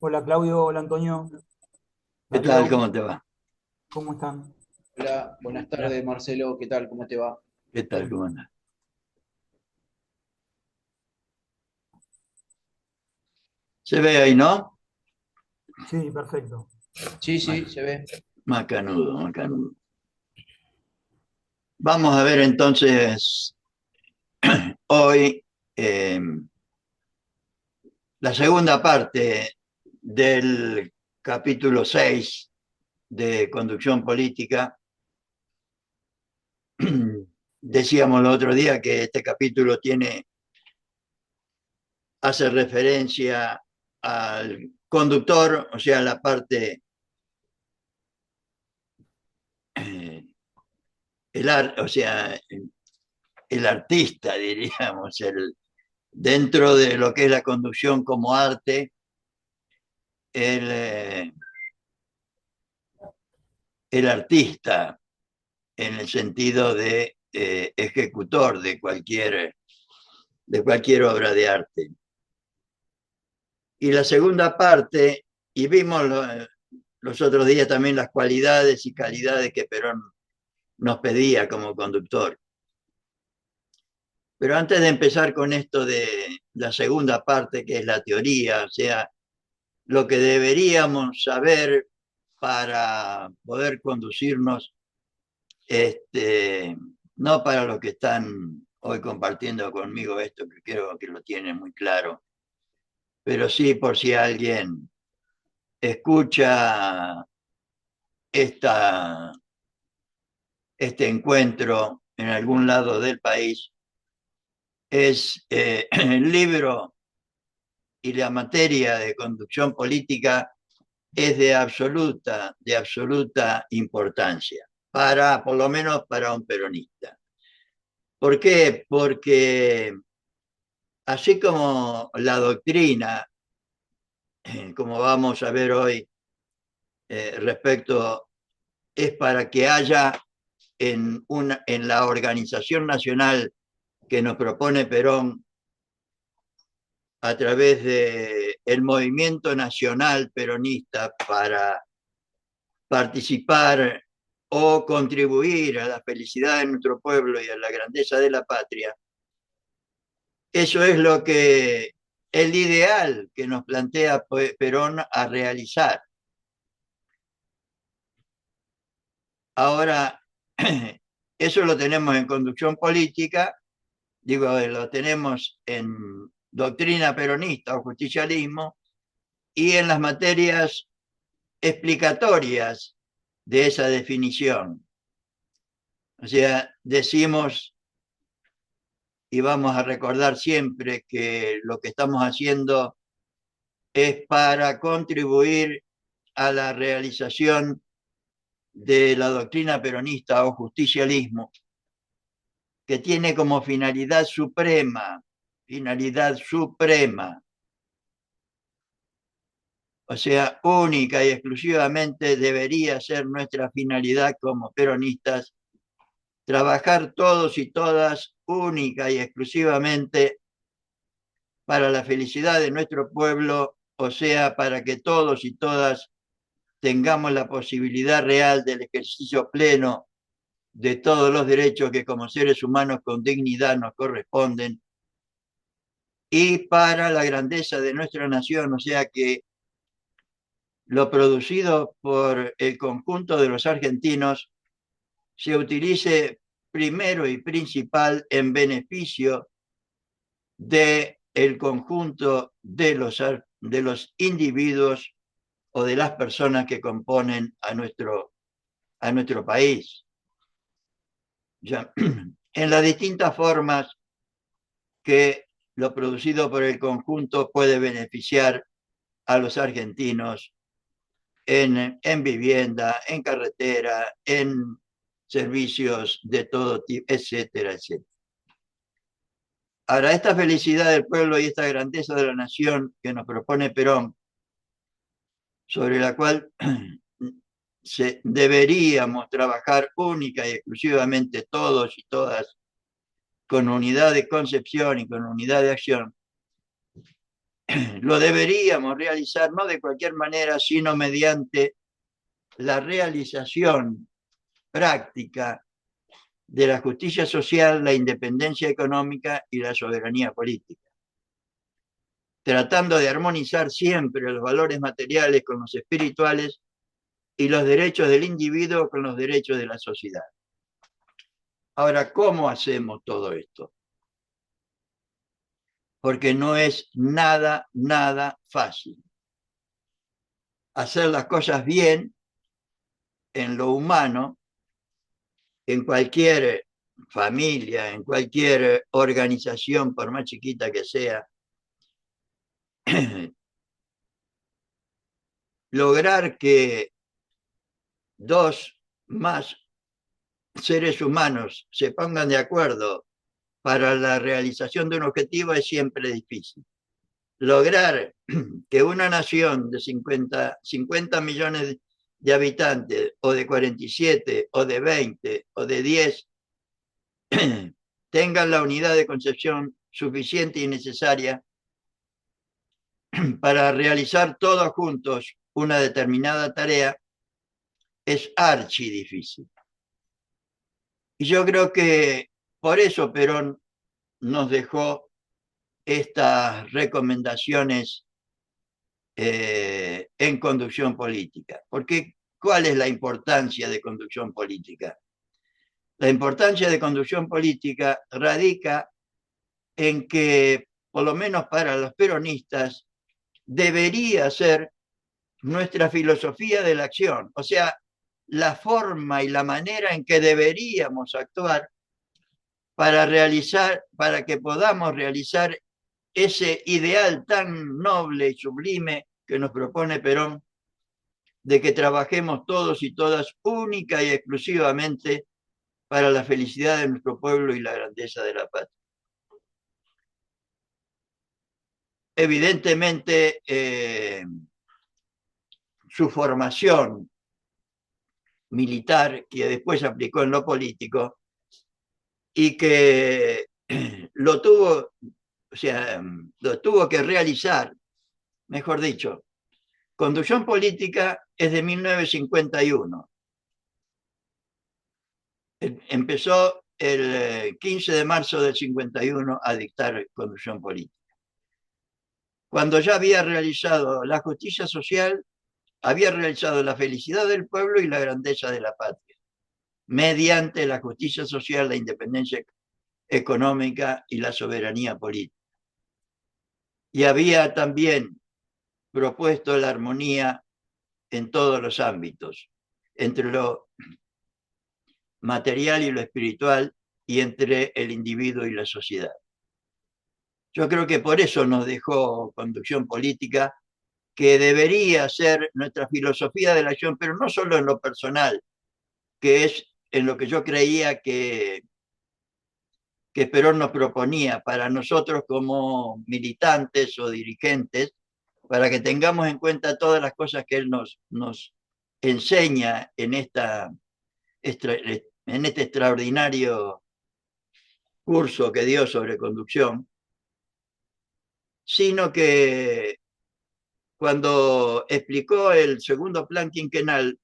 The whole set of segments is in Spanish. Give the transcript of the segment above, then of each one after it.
Hola Claudio, hola Antonio, ¿Qué tal? Darío, ¿Cómo te va? ¿cómo están? Hola, buenas tardes, Marcelo, ¿qué tal? ¿Cómo te va? ¿Qué tal? ¿Cómo andas? Se ve ahí, ¿no? Sí, perfecto. Sí, Más, sí, se ve. macanudo, macanudo. Vamos a ver entonces hoy eh, la segunda parte del capítulo 6 de Conducción Política. Decíamos el otro día que este capítulo hace referencia al conductor, o sea, la parte, eh, o sea, el artista, diríamos, dentro de lo que es la conducción como arte, el, eh, el artista en el sentido de ejecutor de cualquier obra de arte. Y la segunda parte, y vimos los otros días también las cualidades y calidades que Perón nos pedía como conductor. Pero antes de empezar con esto de la segunda parte, que es la teoría, o sea, lo que deberíamos saber para poder conducirnos, no para los que están hoy compartiendo conmigo esto, que creo que lo tienen muy claro, pero sí por si alguien escucha esta, este encuentro en algún lado del país, es el libro y la materia de conducción política es de absoluta importancia, por lo menos para un peronista. ¿Por qué? Porque así como la doctrina, como vamos a ver hoy, respecto, es para que haya en la organización nacional que nos propone Perón a través del movimiento nacional peronista para participar o contribuir a la felicidad de nuestro pueblo y a la grandeza de la patria. Eso es el ideal que nos plantea Perón a realizar. Ahora, eso lo tenemos en conducción política, digo, lo tenemos en doctrina peronista o justicialismo y en las materias explicatorias de esa definición. O sea, decimos y vamos a recordar siempre que lo que estamos haciendo es para contribuir a la realización de la doctrina peronista o justicialismo, que tiene como finalidad suprema, o sea, única y exclusivamente debería ser nuestra finalidad como peronistas, trabajar todos y todas única y exclusivamente para la felicidad de nuestro pueblo, o sea, para que todos y todas tengamos la posibilidad real del ejercicio pleno de todos los derechos que como seres humanos con dignidad nos corresponden y para la grandeza de nuestra nación, o sea que lo producido por el conjunto de los argentinos se utilice primero y principal en beneficio del conjunto de los individuos o de las personas que componen a nuestro país. Ya, en las distintas formas que lo producido por el conjunto puede beneficiar a los argentinos en vivienda, en carretera, en servicios de todo tipo, etcétera, etcétera. Ahora, esta felicidad del pueblo y esta grandeza de la nación que nos propone Perón, sobre la cual deberíamos trabajar única y exclusivamente todos y todas con unidad de concepción y con unidad de acción, lo deberíamos realizar no de cualquier manera, sino mediante la realización práctica de la justicia social, la independencia económica y la soberanía política, tratando de armonizar siempre los valores materiales con los espirituales y los derechos del individuo con los derechos de la sociedad. Ahora, ¿cómo hacemos todo esto? Porque no es nada fácil. Hacer las cosas bien en lo humano, en cualquier familia, en cualquier organización, por más chiquita que sea, lograr que dos más seres humanos se pongan de acuerdo para la realización de un objetivo es siempre difícil. Lograr que una nación de 50 millones de habitantes, o de 47, o de 20, o de 10, tengan la unidad de concepción suficiente y necesaria para realizar todos juntos una determinada tarea, es archi difícil. Y yo creo que por eso Perón nos dejó estas recomendaciones en conducción política. Porque, ¿cuál es la importancia de conducción política? La importancia de conducción política radica en que, por lo menos para los peronistas, debería ser nuestra filosofía de la acción, o sea, la forma y la manera en que deberíamos actuar para que podamos realizar ese ideal tan noble y sublime que nos propone Perón, de que trabajemos todos y todas única y exclusivamente para la felicidad de nuestro pueblo y la grandeza de la patria. Evidentemente, su formación militar, que después aplicó en lo político, y que lo tuvo, o sea, lo tuvo que realizar, mejor dicho. Conducción política es de 1951. Empezó el 15 de marzo del 51 a dictar conducción política. Cuando ya había realizado la justicia social, había realizado la felicidad del pueblo y la grandeza de la patria, mediante la justicia social, la independencia económica y la soberanía política. Y había también propuesto la armonía en todos los ámbitos, entre lo material y lo espiritual, y entre el individuo y la sociedad. Yo creo que por eso nos dejó conducción política, que debería ser nuestra filosofía de la acción, pero no solo en lo personal, que es en lo que yo creía que Perón nos proponía para nosotros como militantes o dirigentes, para que tengamos en cuenta todas las cosas que él nos enseña en este extraordinario curso que dio sobre conducción, sino que cuando explicó el segundo plan quinquenal,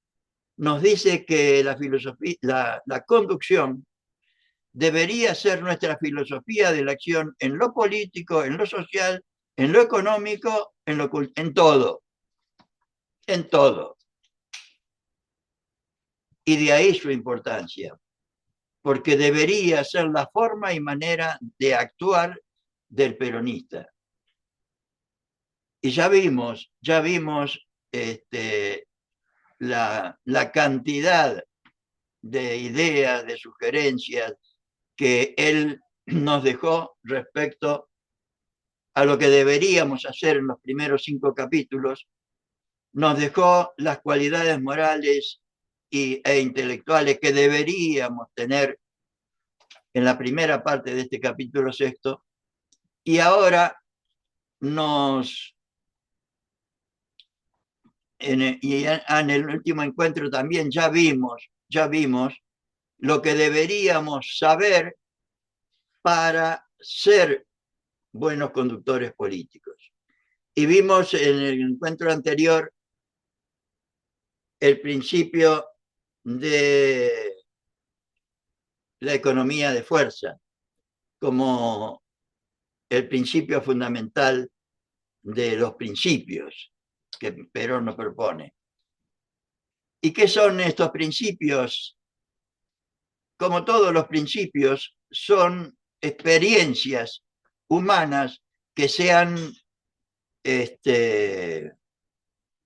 nos dice que la filosofía, la conducción debería ser nuestra filosofía de la acción en lo político, en lo social, en lo económico, en todo, en todo. Y de ahí su importancia, porque debería ser la forma y manera de actuar del peronista. Y ya vimos la cantidad de ideas, de sugerencias que él nos dejó respecto a lo que deberíamos hacer en los primeros 5 capítulos. Nos dejó las cualidades morales e intelectuales que deberíamos tener en la primera parte de este capítulo 6, y ahora nos en el último encuentro también ya vimos lo que deberíamos saber para ser buenos conductores políticos. Y vimos en el encuentro anterior el principio de la economía de fuerza como el principio fundamental de los principios que Perón nos propone. ¿Y qué son estos principios? Como todos los principios, son experiencias humanas que se han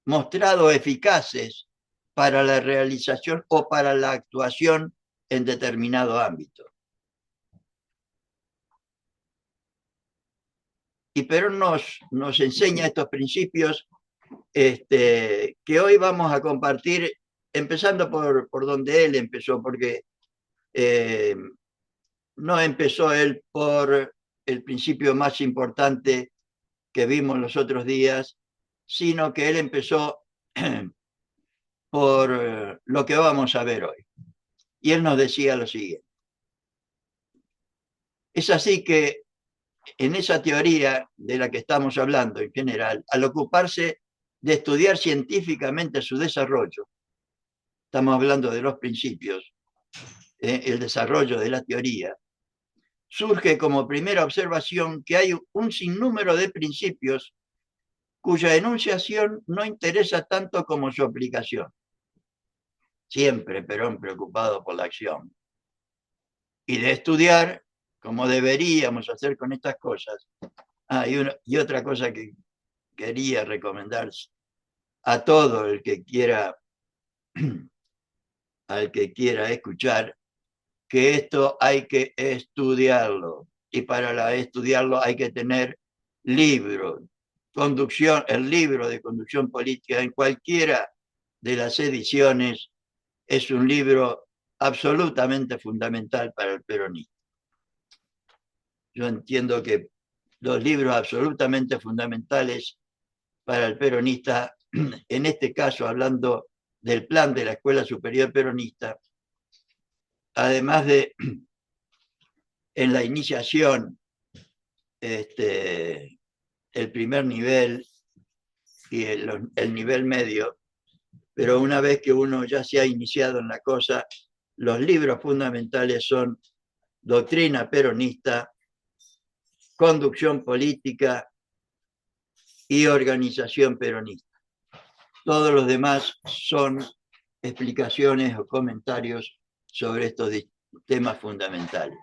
mostrado eficaces para la realización o para la actuación en determinado ámbito. Y Perón nos enseña estos principios que hoy vamos a compartir, empezando por donde él empezó, porque no empezó él por el principio más importante que vimos los otros días, sino que él empezó por lo que vamos a ver hoy. Y él nos decía lo siguiente. Es así que en esa teoría de la que estamos hablando en general, al ocuparse de estudiar científicamente su desarrollo, estamos hablando de los principios, el desarrollo de la teoría, surge como primera observación que hay un sinnúmero de principios cuya enunciación no interesa tanto como su aplicación. Siempre Perón preocupado por la acción. Y de estudiar, como deberíamos hacer con estas cosas. Y otra cosa que quería recomendar a todo el que quiera, al que quiera escuchar, que esto hay que estudiarlo. Y para estudiarlo hay que tener libros, conducción, el libro de conducción política en cualquiera de las ediciones es un libro absolutamente fundamental para el peronismo. Yo entiendo que los libros absolutamente fundamentales para el peronista, en este caso hablando del plan de la Escuela Superior Peronista, además de en la iniciación, el primer nivel y el nivel medio, pero una vez que uno ya se ha iniciado en la cosa, los libros fundamentales son Doctrina Peronista, Conducción Política y Organización Peronista. Todos los demás son explicaciones o comentarios sobre estos temas fundamentales.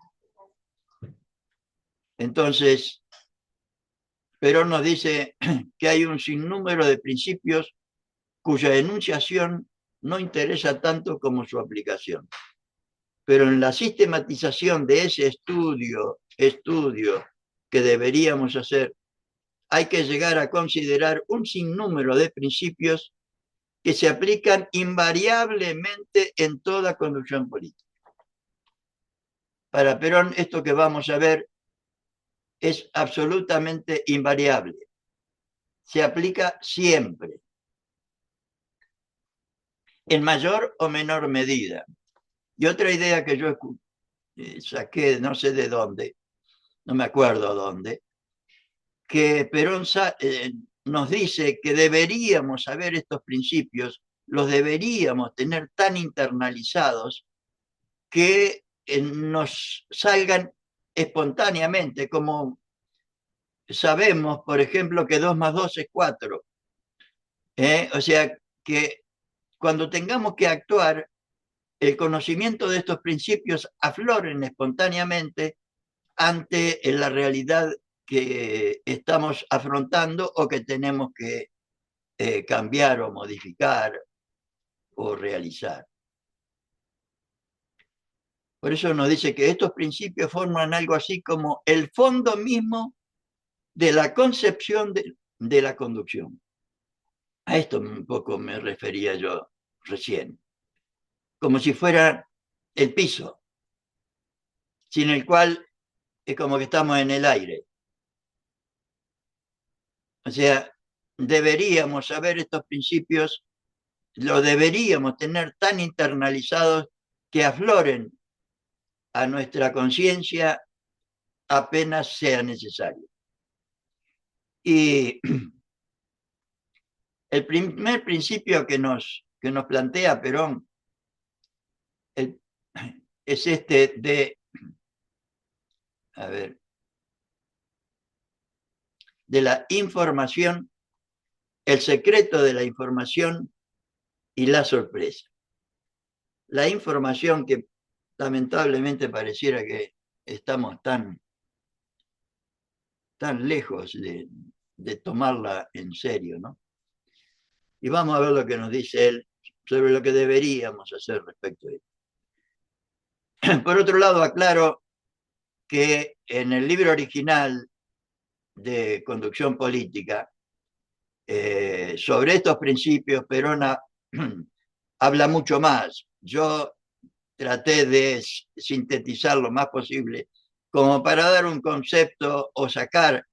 Entonces, Perón nos dice que hay un sinnúmero de principios cuya enunciación no interesa tanto como su aplicación. Pero en la sistematización de ese estudio que deberíamos hacer, hay que llegar a considerar un sinnúmero de principios que se aplican invariablemente en toda conducción política. Para Perón, esto que vamos a ver es absolutamente invariable. Se aplica siempre, en mayor o menor medida. Y otra idea que yo saqué, no sé de dónde, no me acuerdo dónde, que Perón nos dice que deberíamos saber estos principios, los deberíamos tener tan internalizados que nos salgan espontáneamente, como sabemos, por ejemplo, que 2 más 2 es 4. O sea, que cuando tengamos que actuar, el conocimiento de estos principios afloren espontáneamente ante la realidad que estamos afrontando o que tenemos que cambiar o modificar o realizar. Por eso nos dice que estos principios forman algo así como el fondo mismo de la concepción de la conducción. A esto un poco me refería yo recién. Como si fuera el piso, sin el cual es como que estamos en el aire. O sea, deberíamos saber estos principios, lo deberíamos tener tan internalizados que afloren a nuestra conciencia apenas sea necesario. Y el primer principio que nos plantea Perón es este de la información, el secreto de la información y la sorpresa. La información que lamentablemente pareciera que estamos tan lejos de tomarla en serio, ¿no? Y vamos a ver lo que nos dice él sobre lo que deberíamos hacer respecto a esto. Por otro lado, aclaro que en el libro original de Conducción Política, sobre estos principios, Perón habla mucho más. Yo traté de sintetizar lo más posible, como para dar un concepto o sacar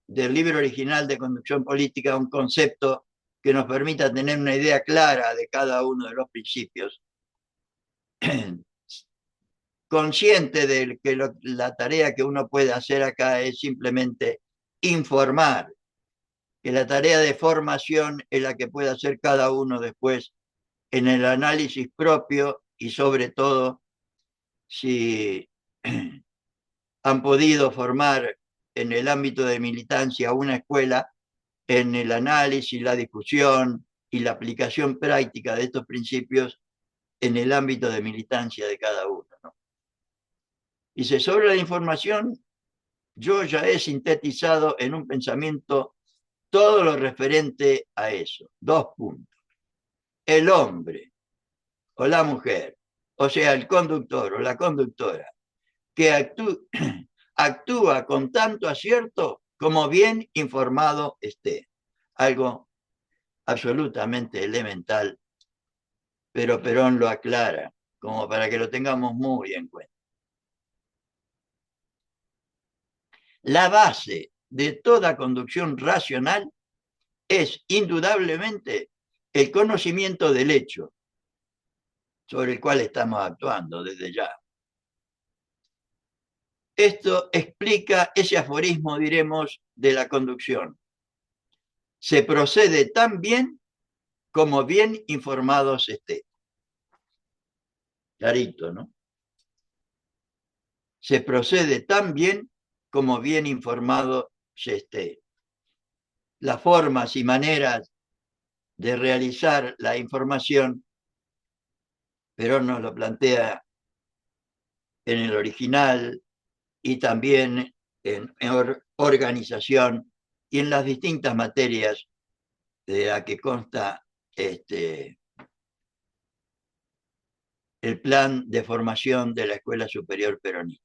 del libro original de Conducción Política un concepto que nos permita tener una idea clara de cada uno de los principios. Consciente de que la tarea que uno puede hacer acá es simplemente informar, que la tarea de formación es la que puede hacer cada uno después en el análisis propio y sobre todo si han podido formar en el ámbito de militancia una escuela, en el análisis, la discusión y la aplicación práctica de estos principios en el ámbito de militancia de cada uno, ¿no? Dice, sobre la información, yo ya he sintetizado en un pensamiento todo lo referente a eso. 2 puntos. El hombre o la mujer, o sea, el conductor o la conductora, que actúa con tanto acierto como bien informado esté. Algo absolutamente elemental, pero Perón lo aclara, como para que lo tengamos muy en cuenta. La base de toda conducción racional es indudablemente el conocimiento del hecho sobre el cual estamos actuando desde ya. Esto explica ese aforismo, diremos, de la conducción. Se procede tan bien como bien informados esté. Clarito, ¿no? Se procede tan bien como bien informado se esté. Las formas y maneras de realizar la información, Perón nos lo plantea en el original y también en organización y en las distintas materias de la que consta el plan de formación de la Escuela Superior Peronista.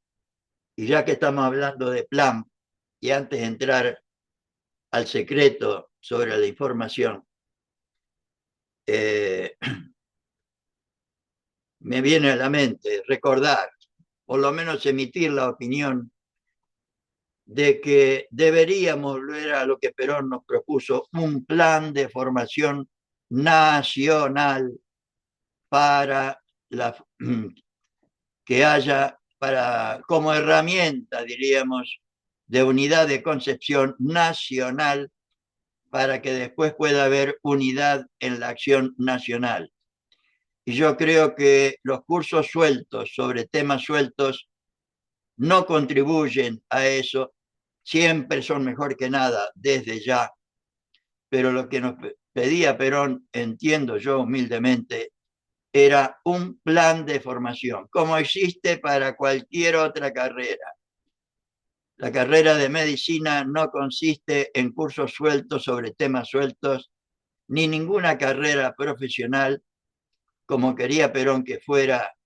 Y ya que estamos hablando de plan, y antes de entrar al secreto sobre la información, me viene a la mente recordar, por lo menos emitir la opinión de que deberíamos volver a lo que Perón nos propuso, un plan de formación nacional para que haya como herramienta, diríamos, de unidad de concepción nacional para que después pueda haber unidad en la acción nacional. Y yo creo que los cursos sueltos sobre temas sueltos no contribuyen a eso, siempre son mejor que nada desde ya, pero lo que nos pedía Perón, entiendo yo humildemente, era un plan de formación, como existe para cualquier otra carrera. La carrera de medicina no consiste en cursos sueltos sobre temas sueltos, ni ninguna carrera profesional, como quería Perón que fuera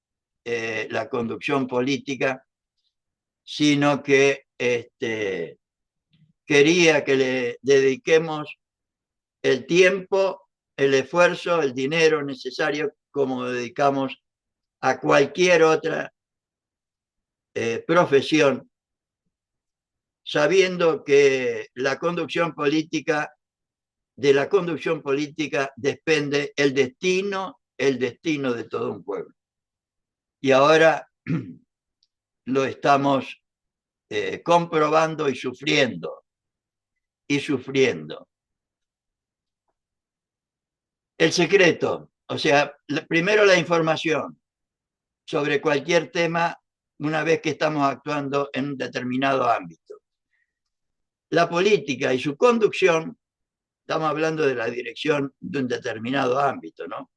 la conducción política, sino que quería que le dediquemos el tiempo, el esfuerzo, el dinero necesario, como dedicamos a cualquier otra profesión, sabiendo que la conducción política de la conducción política depende el destino de todo un pueblo. Y ahora lo estamos comprobando y sufriendo. El secreto, o sea, primero la información sobre cualquier tema una vez que estamos actuando en un determinado ámbito. La política y su conducción, estamos hablando de la dirección de un determinado ámbito, ¿no?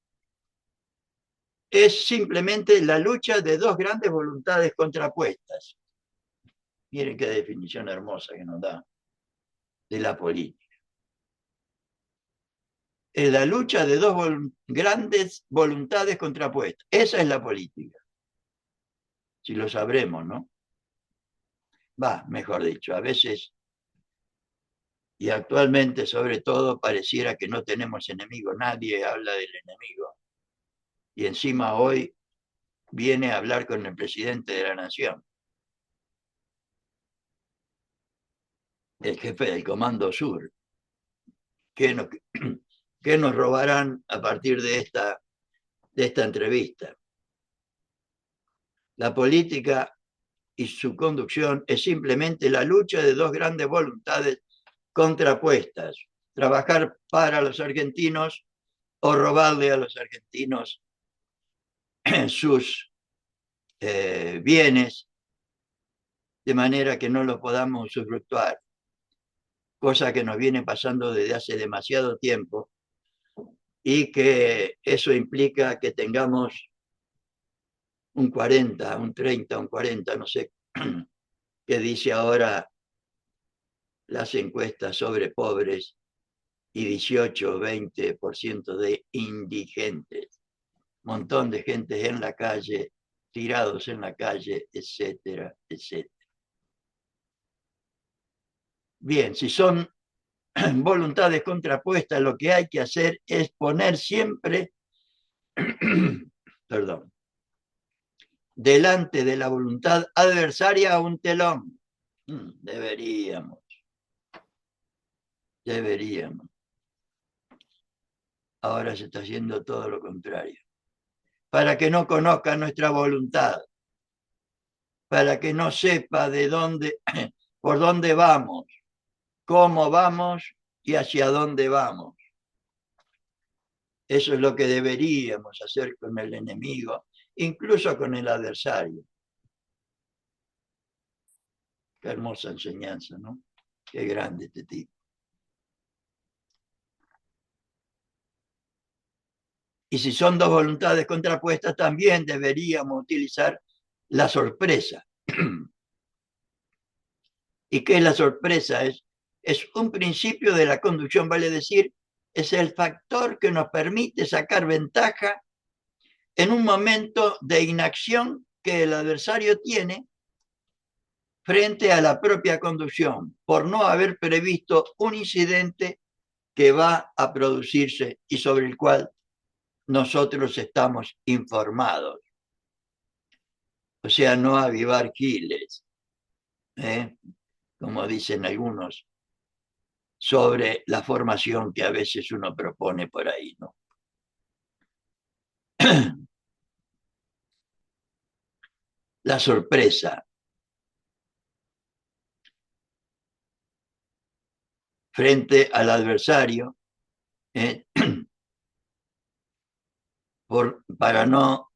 Es simplemente la lucha de dos grandes voluntades contrapuestas. Miren qué definición hermosa que nos da de la política. Es la lucha de dos grandes voluntades contrapuestas. Esa es la política. Si lo sabremos, ¿no? Mejor dicho, a veces y actualmente sobre todo pareciera que no tenemos enemigo, nadie habla del enemigo. Y encima hoy viene a hablar con el presidente de la nación, el jefe del Comando Sur. ¿Qué nos robarán a partir de esta entrevista? La política y su conducción es simplemente la lucha de dos grandes voluntades contrapuestas. Trabajar para los argentinos o robarle a los argentinos sus bienes de manera que no los podamos usufructuar, cosa que nos viene pasando desde hace demasiado tiempo y que eso implica que tengamos un 40, un 30, un 40, no sé qué dice ahora las encuestas sobre pobres y 18 o 20% de indigentes. Montón de gente en la calle, tirados en la calle, etcétera, etcétera. Bien, si son voluntades contrapuestas, lo que hay que hacer es poner siempre, perdón, delante de la voluntad adversaria un telón. Deberíamos. Ahora se está haciendo todo lo contrario. Para que no conozca nuestra voluntad, para que no sepa de dónde, por dónde vamos, cómo vamos y hacia dónde vamos. Eso es lo que deberíamos hacer con el enemigo, incluso con el adversario. Qué hermosa enseñanza, ¿no? Qué grande este tipo. Y si son dos voluntades contrapuestas, también deberíamos utilizar la sorpresa. ¿Y qué es la sorpresa? Es un principio de la conducción, vale decir, es el factor que nos permite sacar ventaja en un momento de inacción que el adversario tiene frente a la propia conducción, por no haber previsto un incidente que va a producirse y sobre el cual nosotros estamos informados. O sea, no avivar giles, como dicen algunos, sobre la formación que a veces uno propone por ahí, ¿no? La sorpresa frente al adversario, para no,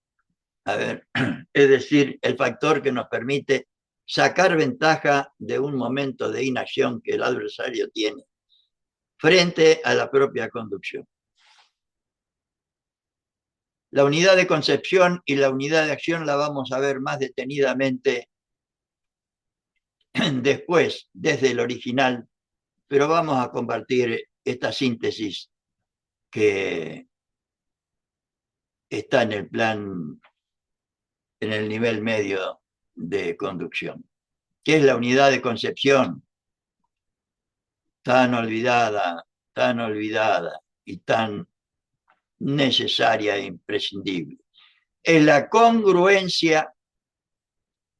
es decir, el factor que nos permite sacar ventaja de un momento de inacción que el adversario tiene frente a la propia conducción. La unidad de concepción y la unidad de acción la vamos a ver más detenidamente después, desde el original, pero vamos a compartir esta síntesis que está en el plan, en el nivel medio de conducción. ¿Qué es la unidad de concepción? Tan olvidada y tan necesaria e imprescindible. Es la congruencia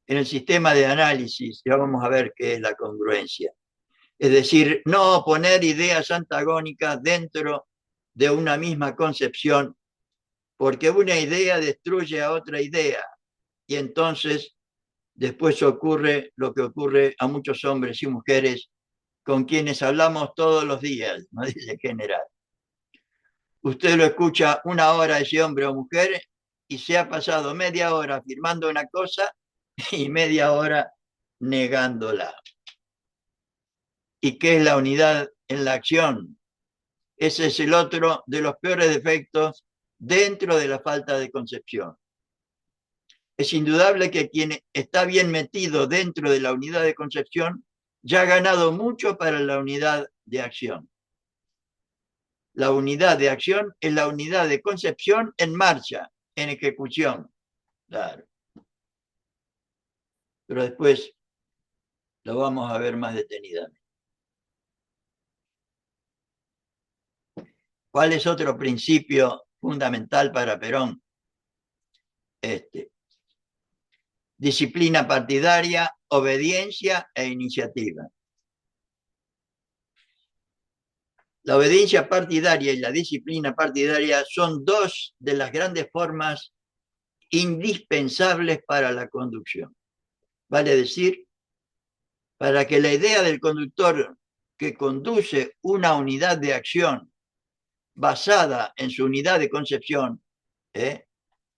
en el sistema de análisis. Ya vamos a ver qué es la congruencia. Es decir, no poner ideas antagónicas dentro de una misma concepción, porque una idea destruye a otra idea y entonces después ocurre lo que ocurre a muchos hombres y mujeres con quienes hablamos todos los días, no dice general. Usted lo escucha una hora ese hombre o mujer y se ha pasado media hora afirmando una cosa y media hora negándola. ¿Y qué es la unidad en la acción? Ese es el otro de los peores defectos dentro de la falta de concepción. Es indudable que quien está bien metido dentro de la unidad de concepción ya ha ganado mucho para la unidad de acción. La unidad de acción es la unidad de concepción en marcha, en ejecución. Claro. Pero después lo vamos a ver más detenidamente. ¿Cuál es otro principio fundamental para Perón? Disciplina partidaria, obediencia e iniciativa. La obediencia partidaria y la disciplina partidaria son dos de las grandes formas indispensables para la conducción. Vale decir, para que la idea del conductor que conduce una unidad de acción basada en su unidad de concepción,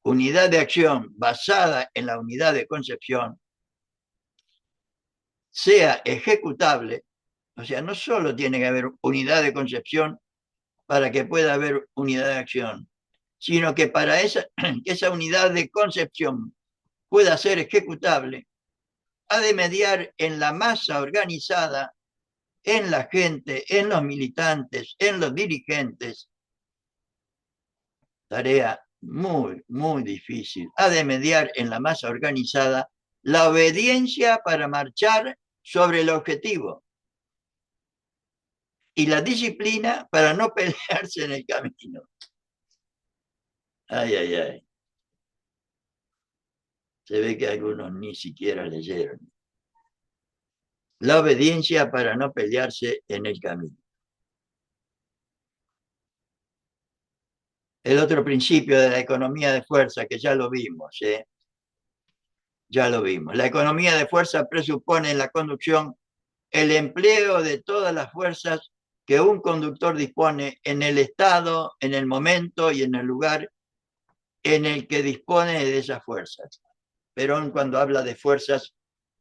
unidad de acción basada en la unidad de concepción, sea ejecutable, o sea, no solo tiene que haber unidad de concepción para que pueda haber unidad de acción, sino que para que esa unidad de concepción pueda ser ejecutable, ha de mediar en la masa organizada, en la gente, en los militantes, en los dirigentes. Tarea muy, muy difícil. Ha de mediar en la masa organizada la obediencia para marchar sobre el objetivo y la disciplina para no pelearse en el camino. Ay, ay, ay. Se ve que algunos ni siquiera leyeron. La obediencia para no pelearse en el camino. El otro principio de la economía de fuerza, que ya lo vimos, ya lo vimos. La economía de fuerza presupone en la conducción el empleo de todas las fuerzas que un conductor dispone en el estado, en el momento y en el lugar en el que dispone de esas fuerzas. Perón, cuando habla de fuerzas,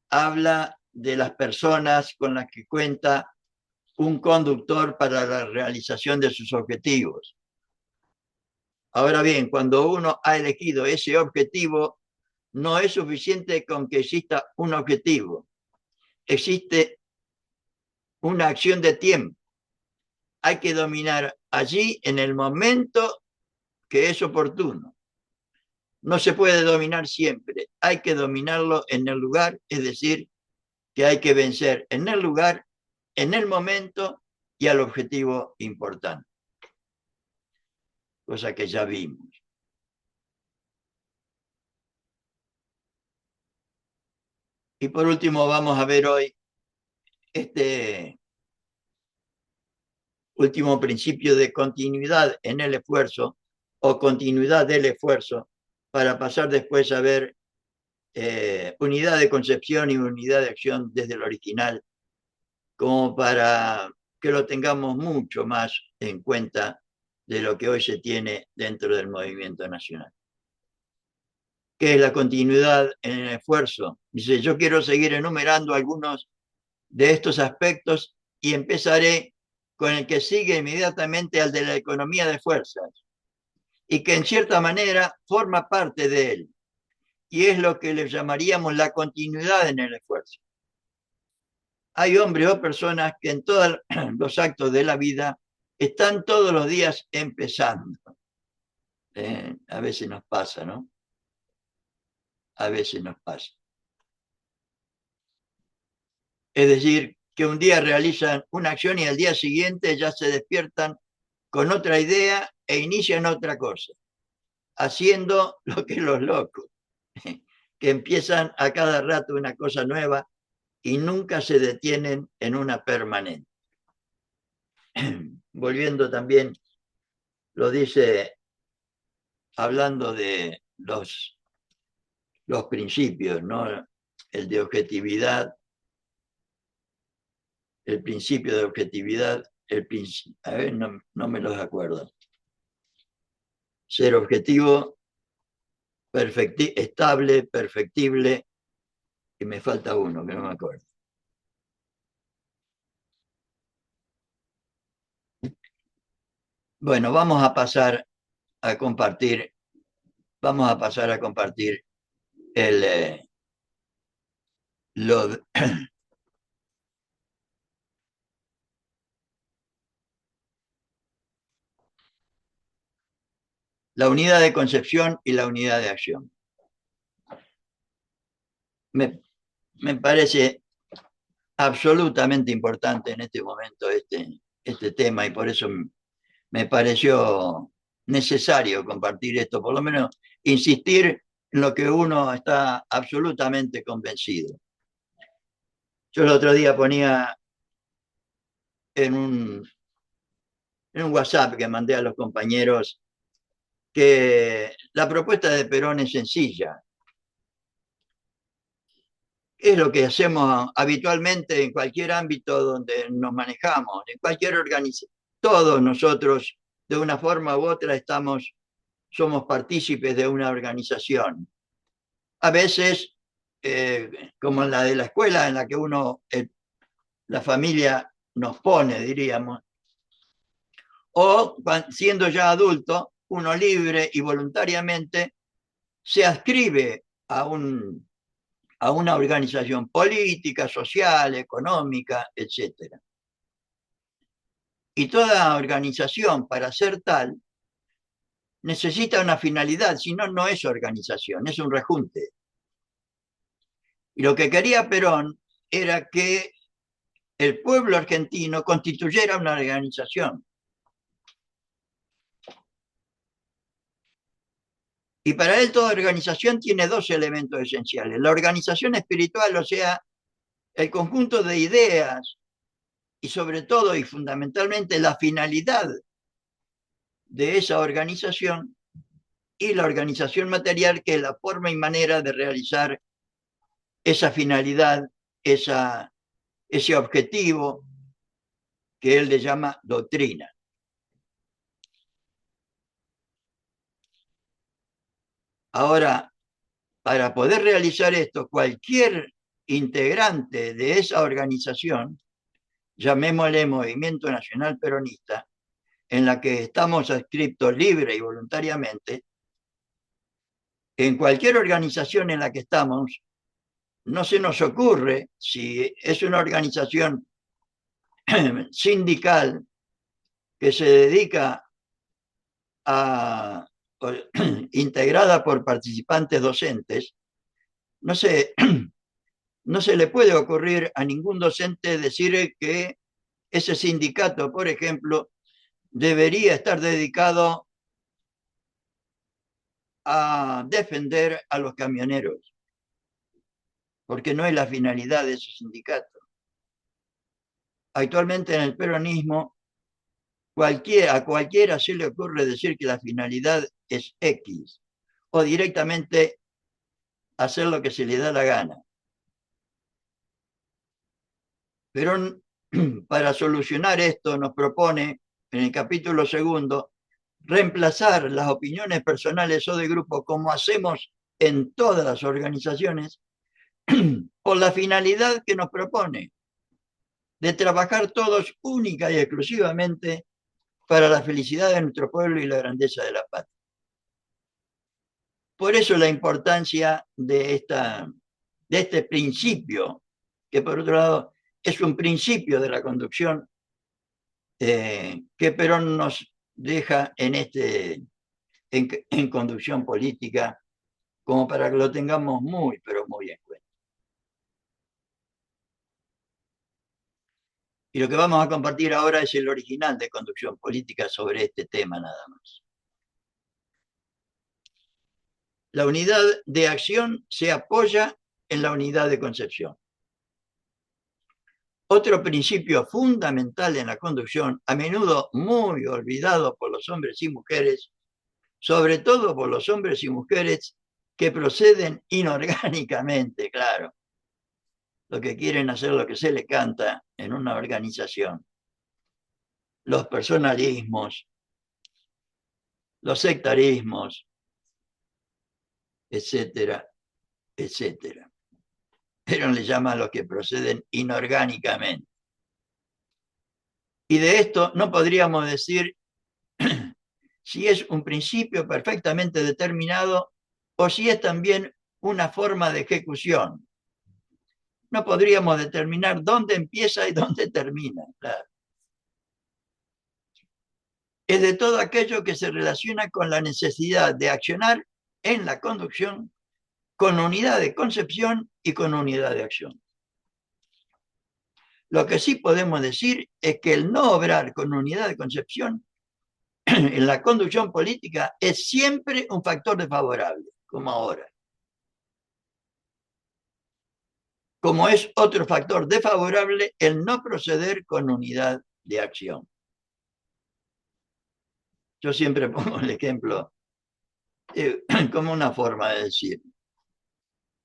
habla de las personas con las que cuenta un conductor para la realización de sus objetivos. Ahora bien, cuando uno ha elegido ese objetivo, no es suficiente con que exista un objetivo. Existe una acción de tiempo. Hay que dominar allí en el momento que es oportuno. No se puede dominar siempre. Hay que dominarlo en el lugar, es decir, que hay que vencer en el lugar, en el momento y al objetivo importante. Cosa que ya vimos. Y por último vamos a ver hoy este último principio de continuidad en el esfuerzo o continuidad del esfuerzo para pasar después a ver unidad de concepción y unidad de acción desde el original, como para que lo tengamos mucho más en cuenta de lo que hoy se tiene dentro del movimiento nacional. ¿Qué es la continuidad en el esfuerzo? Dice, yo quiero seguir enumerando algunos de estos aspectos y empezaré con el que sigue inmediatamente al de la economía de fuerzas y que en cierta manera forma parte de él y es lo que le llamaríamos la continuidad en el esfuerzo. Hay hombres o personas que en todos los actos de la vida están todos los días empezando. A veces nos pasa, ¿no? A veces nos pasa. Es decir, que un día realizan una acción y al día siguiente ya se despiertan con otra idea e inician otra cosa, haciendo lo que los locos, que empiezan a cada rato una cosa nueva y nunca se detienen en una permanente. Volviendo también, lo dice hablando de los principios, ¿no? El de objetividad, el principio de objetividad, a ver, no me los acuerdo. Ser objetivo, estable, perfectible, y me falta uno, que no me acuerdo. Bueno, vamos a pasar a compartir el, lo, la unidad de concepción y la unidad de acción. Me parece absolutamente importante en este momento este tema, y por eso me pareció necesario compartir esto, por lo menos insistir en lo que uno está absolutamente convencido. Yo el otro día ponía en un WhatsApp que mandé a los compañeros que la propuesta de Perón es sencilla. Es lo que hacemos habitualmente en cualquier ámbito donde nos manejamos, en cualquier organización. Todos nosotros, de una forma u otra, somos partícipes de una organización. A veces, como en la de la escuela, en la que la familia nos pone, diríamos, o siendo ya adulto, uno libre y voluntariamente se adscribe a una organización política, social, económica, etc. Y toda organización, para ser tal, necesita una finalidad, si no, no es organización, es un rejunte. Y lo que quería Perón era que el pueblo argentino constituyera una organización. Y para él toda organización tiene dos elementos esenciales. La organización espiritual, o sea, el conjunto de ideas y sobre todo y fundamentalmente la finalidad de esa organización, y la organización material, que es la forma y manera de realizar esa finalidad, ese objetivo que él le llama doctrina. Ahora, para poder realizar esto, cualquier integrante de esa organización, llamémosle Movimiento Nacional Peronista, en la que estamos adscritos libre y voluntariamente, en cualquier organización en la que estamos, no se nos ocurre, si es una organización sindical que se dedica a, integrada por participantes docentes, no no se le puede ocurrir a ningún docente decir que ese sindicato, por ejemplo, debería estar dedicado a defender a los camioneros, porque no es la finalidad de ese sindicato. Actualmente en el peronismo, a cualquiera se le ocurre decir que la finalidad es X, o directamente hacer lo que se le da la gana. Pero para solucionar esto nos propone, en el capítulo segundo, reemplazar las opiniones personales o de grupo, como hacemos en todas las organizaciones, por la finalidad que nos propone, de trabajar todos única y exclusivamente para la felicidad de nuestro pueblo y la grandeza de la patria. Por eso la importancia de este principio, que por otro lado es un principio de la conducción que Perón nos deja en conducción política, como para que lo tengamos muy, pero muy en cuenta. Y lo que vamos a compartir ahora es el original de conducción política sobre este tema nada más. La unidad de acción se apoya en la unidad de concepción. Otro principio fundamental en la conducción, a menudo muy olvidado por los hombres y mujeres, sobre todo por los hombres y mujeres que proceden inorgánicamente, claro, lo que quieren hacer lo que se le canta en una organización. Los personalismos, los sectarismos, etcétera, etcétera. Pero le llama a los que proceden inorgánicamente. Y de esto no podríamos decir si es un principio perfectamente determinado o si es también una forma de ejecución. No podríamos determinar dónde empieza y dónde termina. Claro. Es de todo aquello que se relaciona con la necesidad de accionar en la conducción con unidad de concepción y con unidad de acción. Lo que sí podemos decir es que el no obrar con unidad de concepción en la conducción política es siempre un factor desfavorable, como ahora. Como es otro factor desfavorable el no proceder con unidad de acción. Yo siempre pongo el ejemplo como una forma de decir,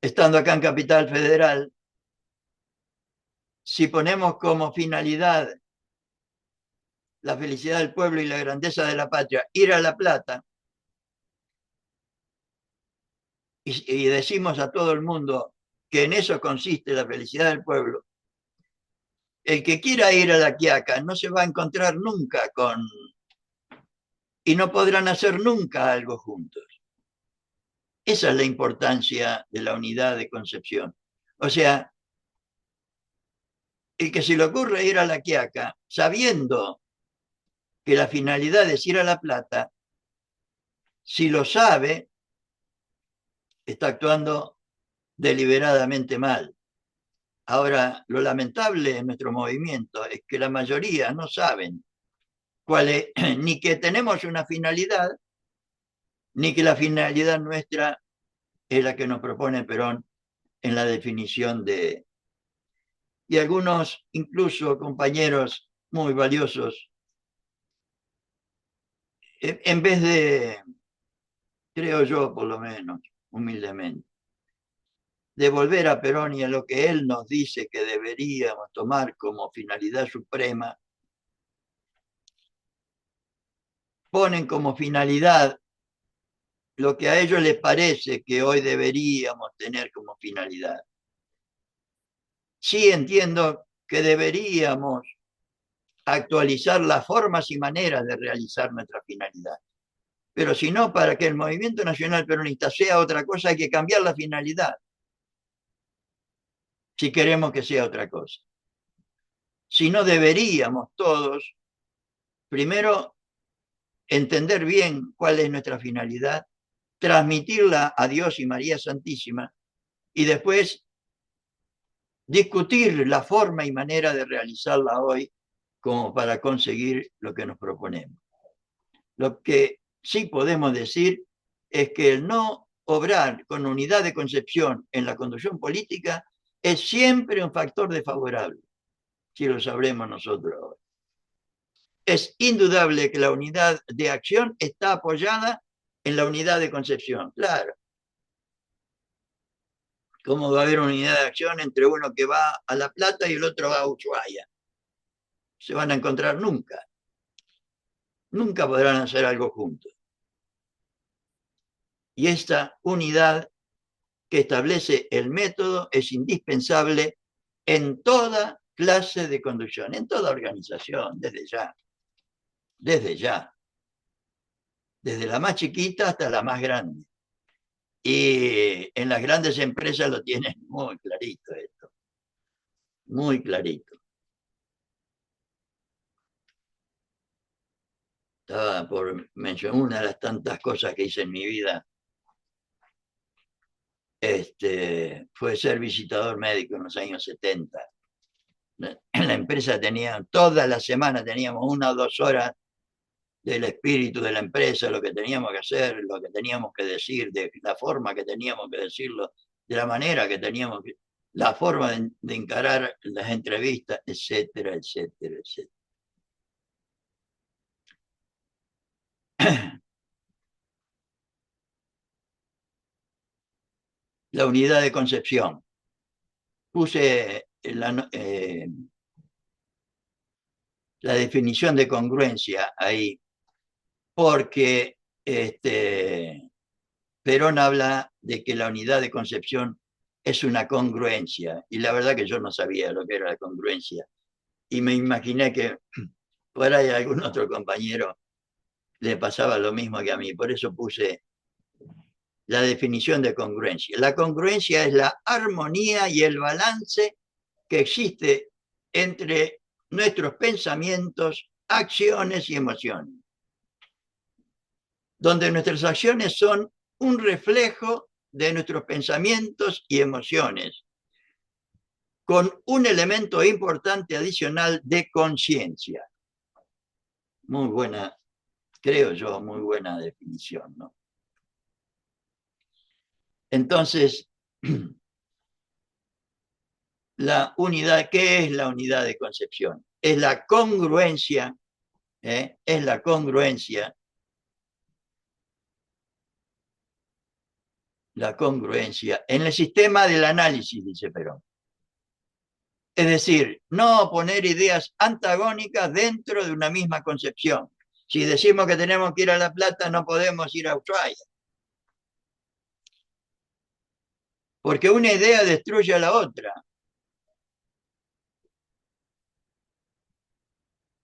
estando acá en Capital Federal, si ponemos como finalidad la felicidad del pueblo y la grandeza de la patria, ir a La Plata, y decimos a todo el mundo que en eso consiste la felicidad del pueblo, el que quiera ir a La Quiaca no se va a encontrar nunca con... y no podrán hacer nunca algo juntos. Esa es la importancia de la unidad de concepción. O sea, el que se le ocurre ir a La Quiaca, sabiendo que la finalidad es ir a La Plata, si lo sabe, está actuando deliberadamente mal. Ahora, lo lamentable en nuestro movimiento es que la mayoría no saben cuál es, ni que tenemos una finalidad, ni que la finalidad nuestra es la que nos propone Perón en la definición de... Y algunos, incluso compañeros muy valiosos, en vez de, creo yo por lo menos, humildemente, de volver a Perón y a lo que él nos dice que deberíamos tomar como finalidad suprema, ponen como finalidad lo que a ellos les parece que hoy deberíamos tener como finalidad. Sí entiendo que deberíamos actualizar las formas y maneras de realizar nuestra finalidad. Pero si no, para que el movimiento nacional peronista sea otra cosa, hay que cambiar la finalidad, si queremos que sea otra cosa. Si no, deberíamos todos, primero, entender bien cuál es nuestra finalidad, transmitirla a Dios y María Santísima, y después discutir la forma y manera de realizarla hoy como para conseguir lo que nos proponemos. Lo que sí podemos decir es que el no obrar con unidad de concepción en la conducción política es siempre un factor desfavorable, si lo sabremos nosotros hoy. Es indudable que la unidad de acción está apoyada en la unidad de concepción, claro. ¿Cómo va a haber una unidad de acción entre uno que va a La Plata y el otro va a Ushuaia? Se van a encontrar nunca. Nunca podrán hacer algo juntos. Y esta unidad que establece el método es indispensable en toda clase de conducción, en toda organización, desde ya. Desde ya. Desde la más chiquita hasta la más grande. Y en las grandes empresas lo tienen muy clarito esto. Muy clarito. Estaba por mencionar una de las tantas cosas que hice en mi vida. Fue ser visitador médico en los años 70. En la empresa toda la semana teníamos 1 o 2 horas del espíritu de la empresa, lo que teníamos que hacer, lo que teníamos que decir, de la forma que teníamos que decirlo, de la manera que teníamos que... la forma de encarar las entrevistas, etcétera, etcétera, etcétera. La unidad de concepción. Puse la definición de congruencia ahí, porque Perón habla de que la unidad de concepción es una congruencia, y la verdad que yo no sabía lo que era la congruencia, y me imaginé que por ahí a algún otro compañero le pasaba lo mismo que a mí, por eso puse la definición de congruencia. La congruencia es la armonía y el balance que existe entre nuestros pensamientos, acciones y emociones, donde nuestras acciones son un reflejo de nuestros pensamientos y emociones, con un elemento importante adicional de conciencia. Muy buena, creo yo, muy buena definición, ¿no? Entonces, la unidad, ¿qué es la unidad de concepción? Es la congruencia, es la congruencia, en el sistema del análisis, dice Perón. Es decir, no poner ideas antagónicas dentro de una misma concepción. Si decimos que tenemos que ir a La Plata, no podemos ir a Ushuaia. Porque una idea destruye a la otra.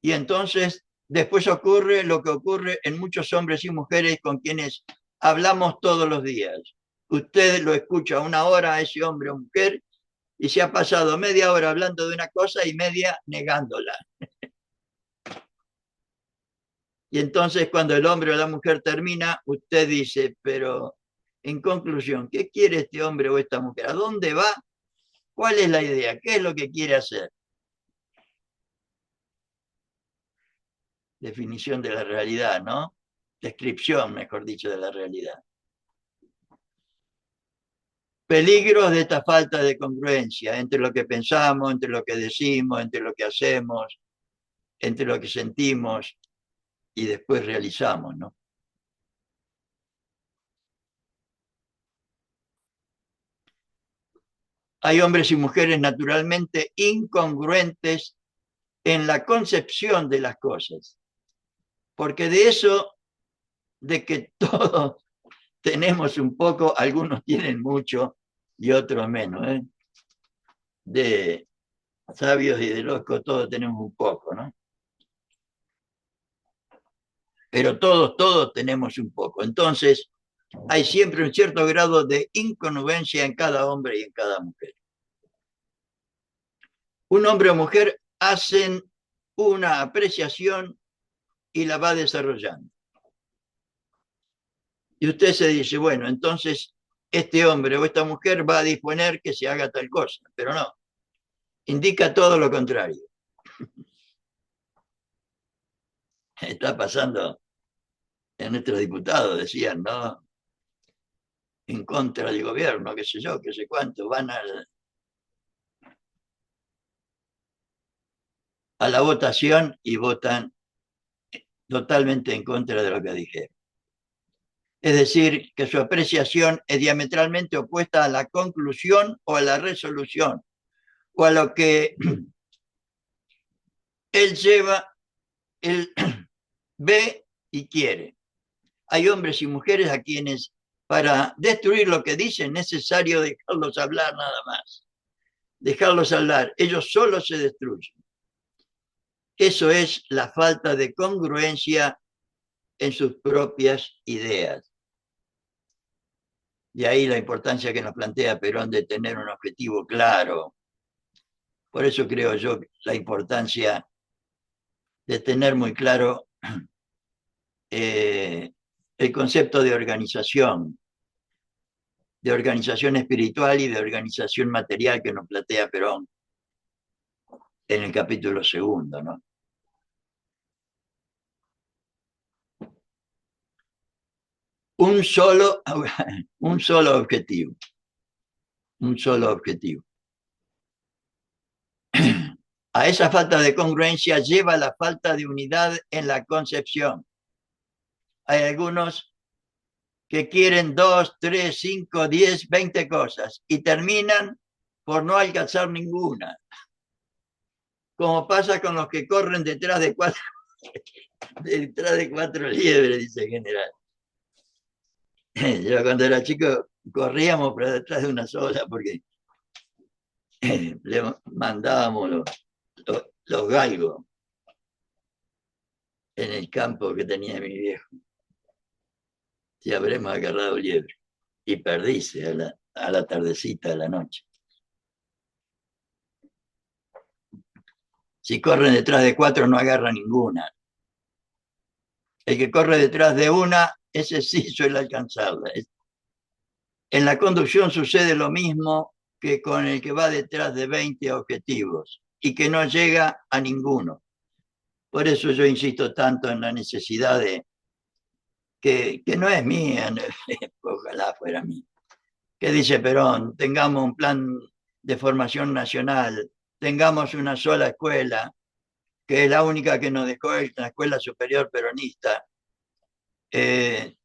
Y entonces, después ocurre lo que ocurre en muchos hombres y mujeres con quienes hablamos todos los días. Usted lo escucha una hora a ese hombre o mujer y se ha pasado media hora hablando de una cosa y media negándola. Y entonces cuando el hombre o la mujer termina, usted dice, pero en conclusión, ¿qué quiere este hombre o esta mujer? ¿A dónde va? ¿Cuál es la idea? ¿Qué es lo que quiere hacer? Definición de la realidad, ¿no? Descripción, mejor dicho, de la realidad. Peligros de esta falta de congruencia entre lo que pensamos, entre lo que decimos, entre lo que hacemos, entre lo que sentimos y después realizamos, ¿no? Hay hombres y mujeres naturalmente incongruentes en la concepción de las cosas, porque de eso, de que todos tenemos un poco, algunos tienen mucho y otros menos, ¿eh? De sabios y de locos todos tenemos un poco, ¿no? Pero todos tenemos un poco. Entonces, hay siempre un cierto grado de incongruencia en cada hombre y en cada mujer. Un hombre o mujer hacen una apreciación y la va desarrollando. Y usted se dice, bueno, entonces este hombre o esta mujer va a disponer que se haga tal cosa, pero no, indica todo lo contrario. Está pasando en nuestros diputados, decían, ¿no? En contra del gobierno, qué sé yo, qué sé cuánto, van a la votación y votan totalmente en contra de lo que dijeron. Es decir, que su apreciación es diametralmente opuesta a la conclusión o a la resolución, o a lo que él lleva, él ve y quiere. Hay hombres y mujeres a quienes para destruir lo que dicen es necesario dejarlos hablar nada más. Dejarlos hablar, ellos solos se destruyen. Eso es la falta de congruencia en sus propias ideas. De ahí la importancia que nos plantea Perón de tener un objetivo claro. Por eso creo yo la importancia de tener muy claro el concepto de organización espiritual y de organización material que nos plantea Perón en el capítulo segundo, ¿no? Un solo objetivo. Un solo objetivo. a esa falta de congruencia lleva la falta de unidad en la concepción. Hay algunos que quieren 2, 3, 5, 10, 20 cosas y terminan por no alcanzar ninguna. Como pasa con los que corren detrás de cuatro liebres, dice el general. Yo cuando era chico corríamos pero detrás de una sola porque le mandábamos los galgos en el campo que tenía mi viejo. Si habremos agarrado liebre y perdíse a la tardecita de la noche. Si corren detrás de 4 no agarra ninguna. El que corre detrás de una, ese sí suele alcanzarla. En la conducción sucede lo mismo que con el que va detrás de 20 objetivos y que no llega a ninguno. Por eso yo insisto tanto en la necesidad de, que no es mía, ojalá fuera mía, que dice Perón, tengamos un plan de formación nacional, tengamos una sola escuela, que es la única que nos dejó la escuela superior peronista,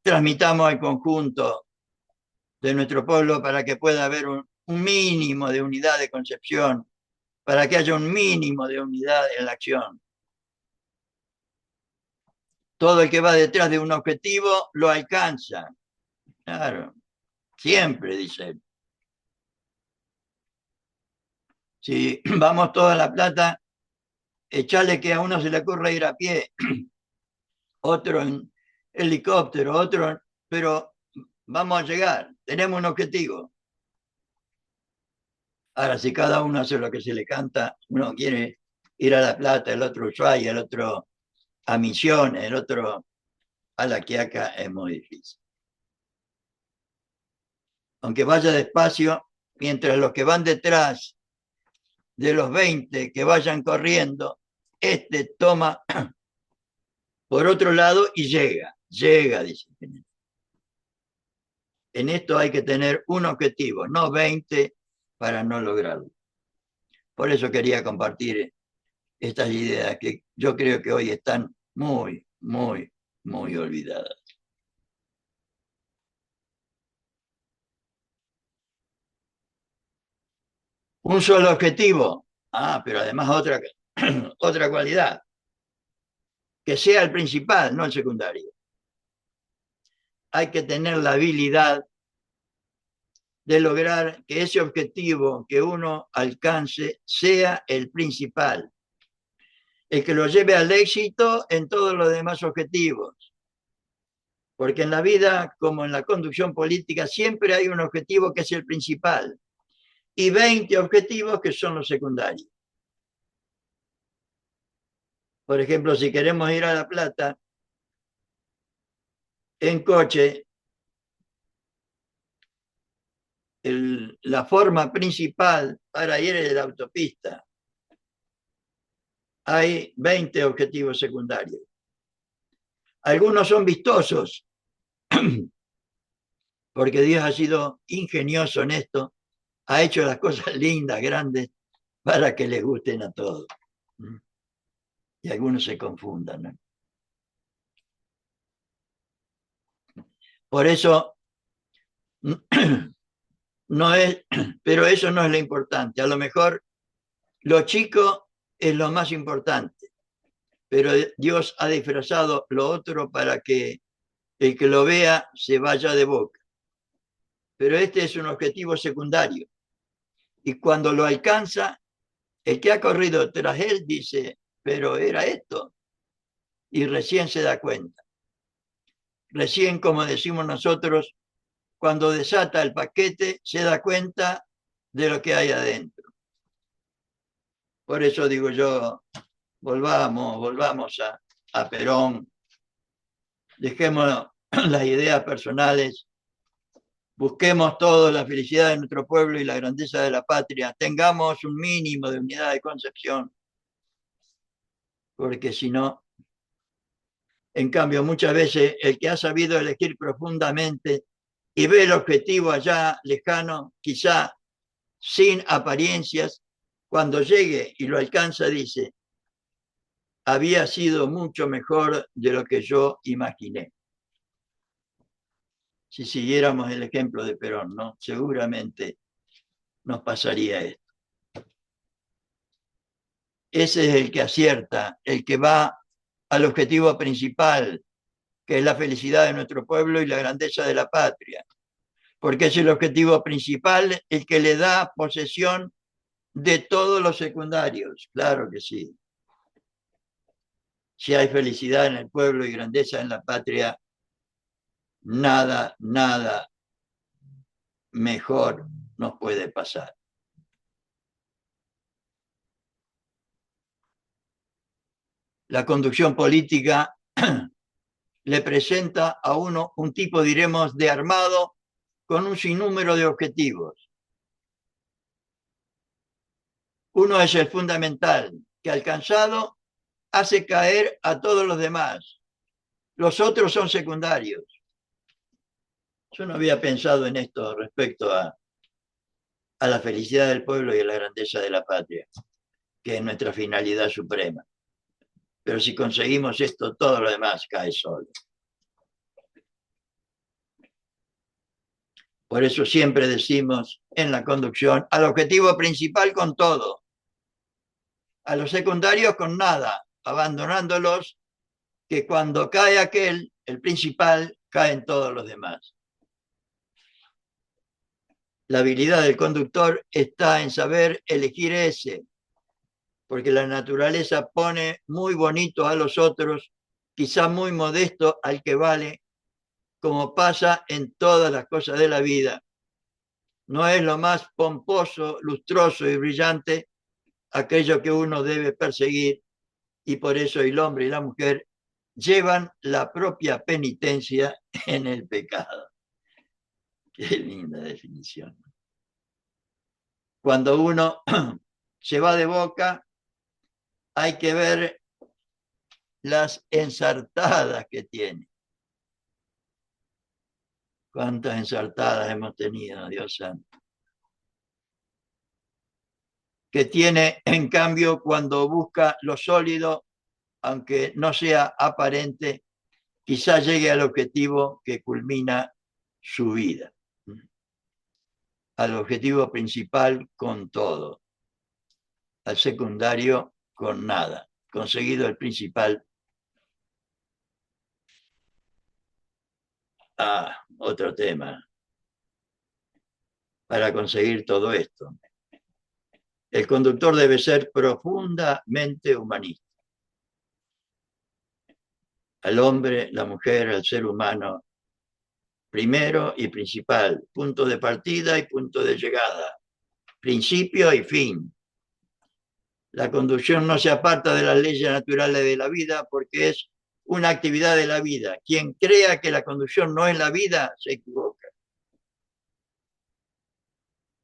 transmitamos al conjunto de nuestro pueblo para que pueda haber un mínimo de unidad de concepción, para que haya un mínimo de unidad en la acción. Todo el que va detrás de un objetivo lo alcanza. Claro, siempre, dice él. Si vamos toda La Plata, echarle que a uno se le ocurra ir a pie, otro en helicóptero, otro, pero vamos a llegar, tenemos un objetivo. Ahora, si cada uno hace lo que se le canta, uno quiere ir a La Plata, el otro a Ushuaia, el otro a Misiones, el otro a La Quiaca, es muy difícil. Aunque vaya despacio, mientras los que van detrás de los 20 que vayan corriendo, este toma por otro lado y llega, dice. En esto hay que tener un objetivo, no 20 para no lograrlo. Por eso quería compartir estas ideas que yo creo que hoy están muy, muy, muy olvidadas. Un solo objetivo. Pero además otra cualidad. Que sea el principal, no el secundario. Hay que tener la habilidad de lograr que ese objetivo que uno alcance sea el principal, el que lo lleve al éxito en todos los demás objetivos. Porque en la vida, como en la conducción política, siempre hay un objetivo que es el principal y 20 objetivos que son los secundarios. Por ejemplo, si queremos ir a La Plata en coche, la forma principal para ir es la autopista. Hay 20 objetivos secundarios. Algunos son vistosos, porque Dios ha sido ingenioso en esto, ha hecho las cosas lindas, grandes, para que les gusten a todos. Y algunos se confundan, ¿no? Por eso, no es, pero eso no es lo importante. A lo mejor lo chico es lo más importante, pero Dios ha disfrazado lo otro para que el que lo vea se vaya de boca. Pero este es un objetivo secundario. Y cuando lo alcanza, el que ha corrido tras él dice, pero era esto. Y recién se da cuenta. Recién, como decimos nosotros, cuando desata el paquete, se da cuenta de lo que hay adentro. Por eso digo yo, volvamos a Perón, dejemos las ideas personales, busquemos todos la felicidad de nuestro pueblo y la grandeza de la patria, tengamos un mínimo de unidad de concepción, porque si no, en cambio, muchas veces el que ha sabido elegir profundamente y ve el objetivo allá lejano, quizá sin apariencias, cuando llegue y lo alcanza, dice, había sido mucho mejor de lo que yo imaginé. Si siguiéramos el ejemplo de Perón, ¿no? Seguramente nos pasaría esto. Ese es el que acierta, el que va al objetivo principal, que es la felicidad de nuestro pueblo y la grandeza de la patria. Porque es el objetivo principal el que le da posesión de todos los secundarios. Claro que sí. Si hay felicidad en el pueblo y grandeza en la patria, nada mejor nos puede pasar. La conducción política le presenta a uno un tipo, diremos, de armado con un sinnúmero de objetivos. Uno es el fundamental, que alcanzado hace caer a todos los demás. Los otros son secundarios. Yo no había pensado en esto respecto a la felicidad del pueblo y a la grandeza de la patria, que es nuestra finalidad suprema. Pero si conseguimos esto, todo lo demás cae solo. Por eso siempre decimos en la conducción, al objetivo principal con todo, a los secundarios con nada, abandonándolos, que cuando cae aquel, el principal, caen todos los demás. La habilidad del conductor está en saber elegir ese, porque la naturaleza pone muy bonito a los otros, quizá muy modesto al que vale, como pasa en todas las cosas de la vida. No es lo más pomposo, lustroso y brillante aquello que uno debe perseguir, y por eso el hombre y la mujer llevan la propia penitencia en el pecado. Qué linda definición. Cuando uno se va de boca, hay que ver las ensartadas que tiene. ¿Cuántas ensartadas hemos tenido, Dios santo? Que tiene, en cambio, cuando busca lo sólido, aunque no sea aparente, quizá llegue al objetivo que culmina su vida. Al objetivo principal con todo, al secundario con nada. Conseguido el principal, otro tema. Para conseguir todo esto, el conductor debe ser profundamente humanista. Al hombre, la mujer, al ser humano, primero y principal, punto de partida y punto de llegada, principio y fin. La conducción no se aparta de las leyes naturales de la vida porque es una actividad de la vida. Quien crea que la conducción no es la vida, se equivoca.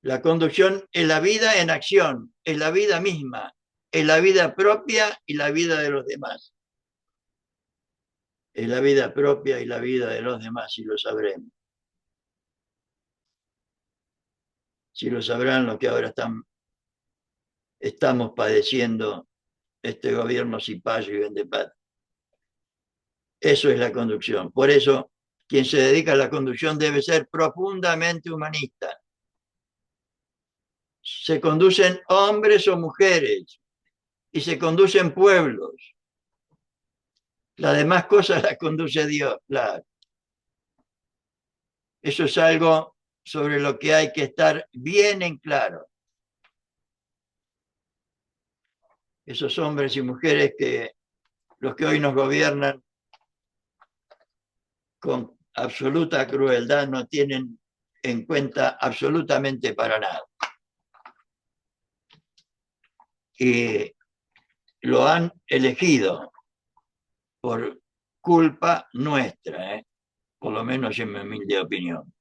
La conducción es la vida en acción, es la vida misma, es la vida propia y la vida de los demás. Es la vida propia y la vida de los demás, si lo sabremos. Si lo sabrán los que ahora estamos padeciendo este gobierno cipayo y vendepatria. Eso es la conducción. Por eso, quien se dedica a la conducción debe ser profundamente humanista. Se conducen hombres o mujeres y se conducen pueblos. Las demás cosas las conduce Dios, claro. Eso es algo sobre lo que hay que estar bien en claro. Esos hombres y mujeres que los que hoy nos gobiernan con absoluta crueldad no tienen en cuenta absolutamente para nada. Y lo han elegido por culpa nuestra, por lo menos en mi humilde opinión.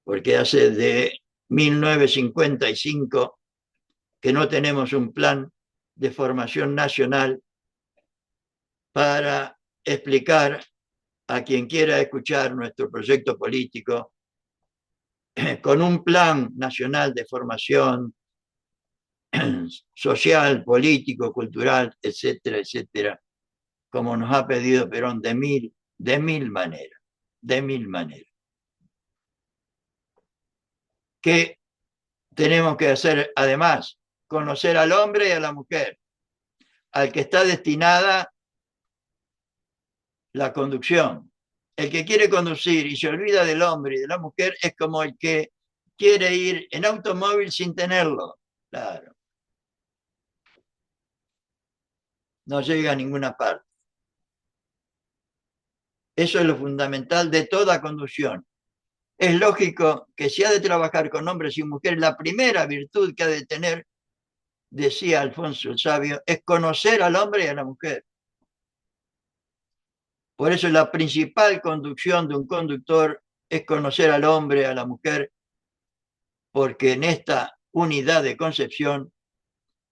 Porque hace de 1955 que no tenemos un plan de formación nacional para explicar a quien quiera escuchar nuestro proyecto político con un plan nacional de formación social, político, cultural, etcétera, etcétera, como nos ha pedido Perón de mil maneras, de mil maneras. ¿Qué tenemos que hacer además? Conocer al hombre y a la mujer, al que está destinada la conducción. El que quiere conducir y se olvida del hombre y de la mujer es como el que quiere ir en automóvil sin tenerlo. Claro. No llega a ninguna parte. Eso es lo fundamental de toda conducción. Es lógico que si ha de trabajar con hombres y mujeres, la primera virtud que ha de tener, decía Alfonso el Sabio, es conocer al hombre y a la mujer. Por eso la principal conducción de un conductor es conocer al hombre, a la mujer, porque en esta unidad de concepción,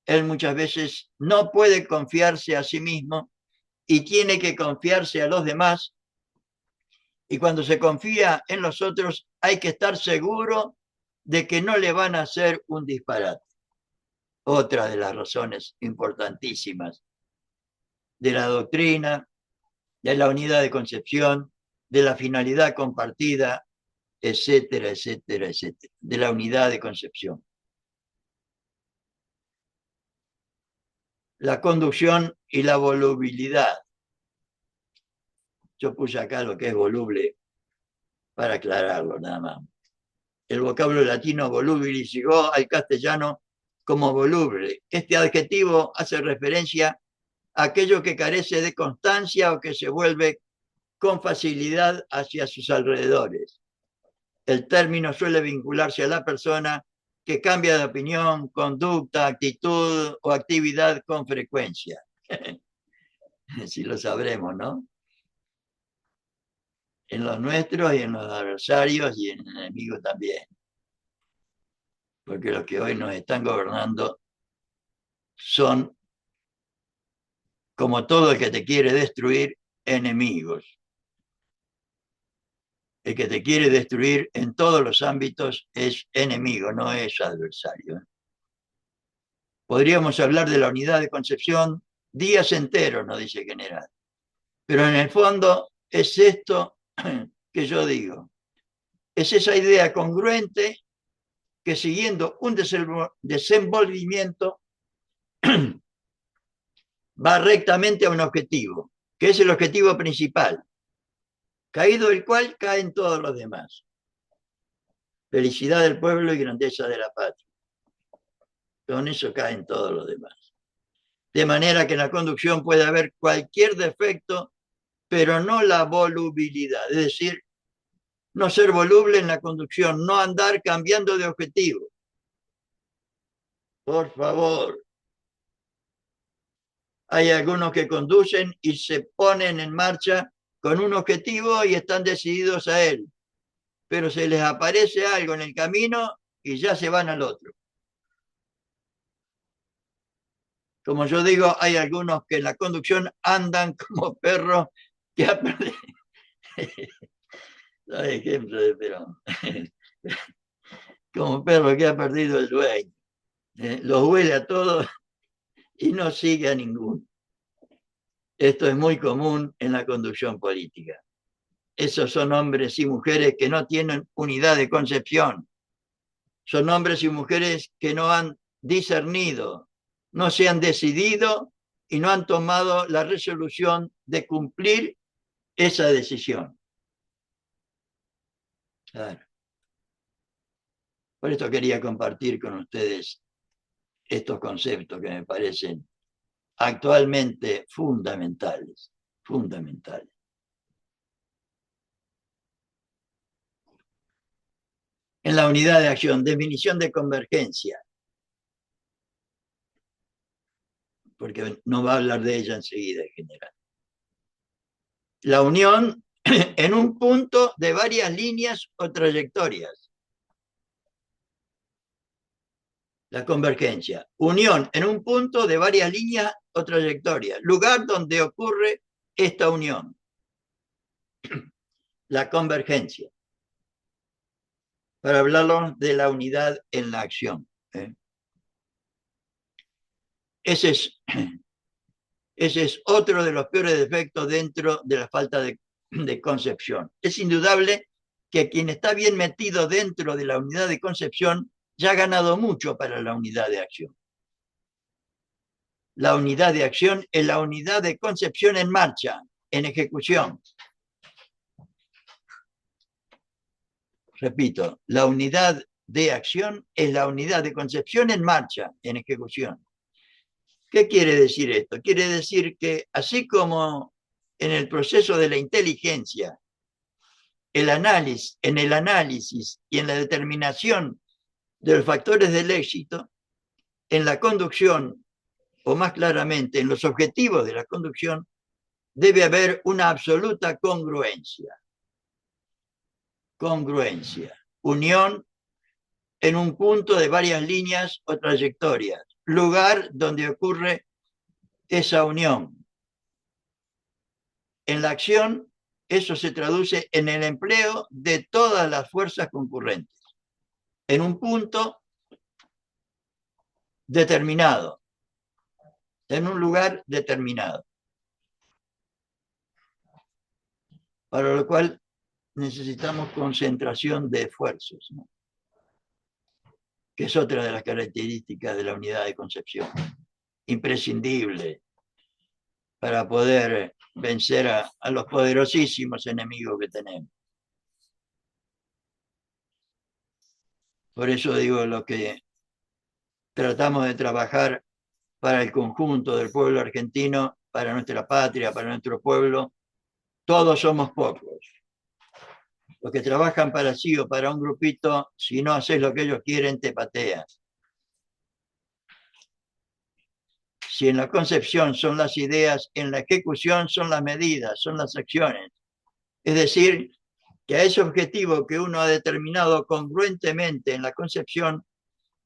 él muchas veces no puede confiarse a sí mismo y tiene que confiarse a los demás. Y cuando se confía en los otros, hay que estar seguro de que no le van a hacer un disparate. Otra de las razones importantísimas de la doctrina, de la unidad de concepción, de la finalidad compartida, etcétera, etcétera, etcétera, de la unidad de concepción. La conducción y la volubilidad. Yo puse acá lo que es voluble para aclararlo nada más. El vocablo latino volubilis llegó al castellano como voluble. Este adjetivo hace referencia a aquello que carece de constancia o que se vuelve con facilidad hacia sus alrededores. El término suele vincularse a la persona que cambia de opinión, conducta, actitud o actividad con frecuencia. Si lo sabremos, ¿no? En los nuestros y en los adversarios y en el enemigo también. Porque los que hoy nos están gobernando son, como todo el que te quiere destruir, enemigos. El que te quiere destruir en todos los ámbitos es enemigo, no es adversario. Podríamos hablar de la unidad de concepción días enteros, nos dice el general. Pero en el fondo es esto que yo digo. Es esa idea congruente que siguiendo un desenvolvimiento va rectamente a un objetivo, que es el objetivo principal, caído el cual caen todos los demás. Felicidad del pueblo y grandeza de la patria. Con eso caen todos los demás. De manera que en la conducción puede haber cualquier defecto, pero no la volubilidad. Es decir, no ser voluble en la conducción, no andar cambiando de objetivo. Por favor. Hay algunos que conducen y se ponen en marcha con un objetivo y están decididos a él. Pero se les aparece algo en el camino y ya se van al otro. Como yo digo, hay algunos que en la conducción andan como perros que ha perdido. No hay ejemplo de Perón. Como perro que ha perdido el dueño. Los huele a todos y no sigue a ninguno. Esto es muy común en la conducción política. Esos son hombres y mujeres que no tienen unidad de concepción. Son hombres y mujeres que no han discernido, no se han decidido y no han tomado la resolución de cumplir esa decisión. Claro. Por esto quería compartir con ustedes estos conceptos que me parecen actualmente fundamentales, fundamentales. En la unidad de acción, definición de convergencia, porque no va a hablar de ella enseguida en general. La unión en un punto de varias líneas o trayectorias. La convergencia. Unión en un punto de varias líneas o trayectorias. Lugar donde ocurre esta unión. La convergencia. Para hablarlo de la unidad en la acción. ese es otro de los peores defectos dentro de la falta de concepción. Es indudable que quien está bien metido dentro de la unidad de concepción ya ha ganado mucho para la unidad de acción. La unidad de acción es la unidad de concepción en marcha, en ejecución. Repito, la unidad de acción es la unidad de concepción en marcha, en ejecución. ¿Qué quiere decir esto? Quiere decir que así como en el proceso de la inteligencia, en el análisis y en la determinación de los factores del éxito, en la conducción, o más claramente en los objetivos de la conducción, debe haber una absoluta congruencia. Congruencia, unión en un punto de varias líneas o trayectorias, lugar donde ocurre esa unión. En la acción, eso se traduce en el empleo de todas las fuerzas concurrentes, en un punto determinado, en un lugar determinado. Para lo cual necesitamos concentración de esfuerzos, ¿no? Que es otra de las características de la unidad de concepción, imprescindible para poder vencer a los poderosísimos enemigos que tenemos. Por eso digo, lo que tratamos de trabajar para el conjunto del pueblo argentino, para nuestra patria, para nuestro pueblo, todos somos pocos. Los que trabajan para sí o para un grupito, si no haces lo que ellos quieren, te patean. Si en la concepción son las ideas, en la ejecución son las medidas, son las acciones. Es decir, que a ese objetivo que uno ha determinado congruentemente en la concepción,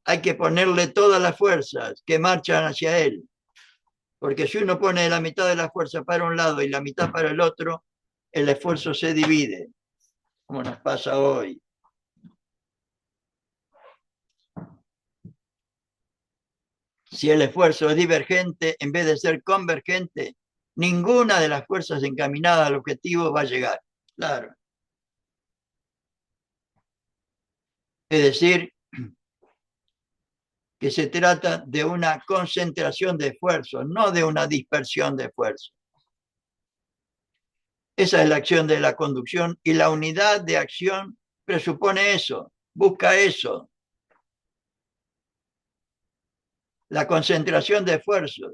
hay que ponerle todas las fuerzas que marchan hacia él. Porque si uno pone la mitad de la fuerza para un lado y la mitad para el otro, el esfuerzo se divide, como nos pasa hoy. Si el esfuerzo es divergente, en vez de ser convergente, ninguna de las fuerzas encaminadas al objetivo va a llegar. Claro. Es decir, que se trata de una concentración de esfuerzos, no de una dispersión de esfuerzos. Esa es la acción de la conducción y la unidad de acción presupone eso, busca eso. La concentración de esfuerzos.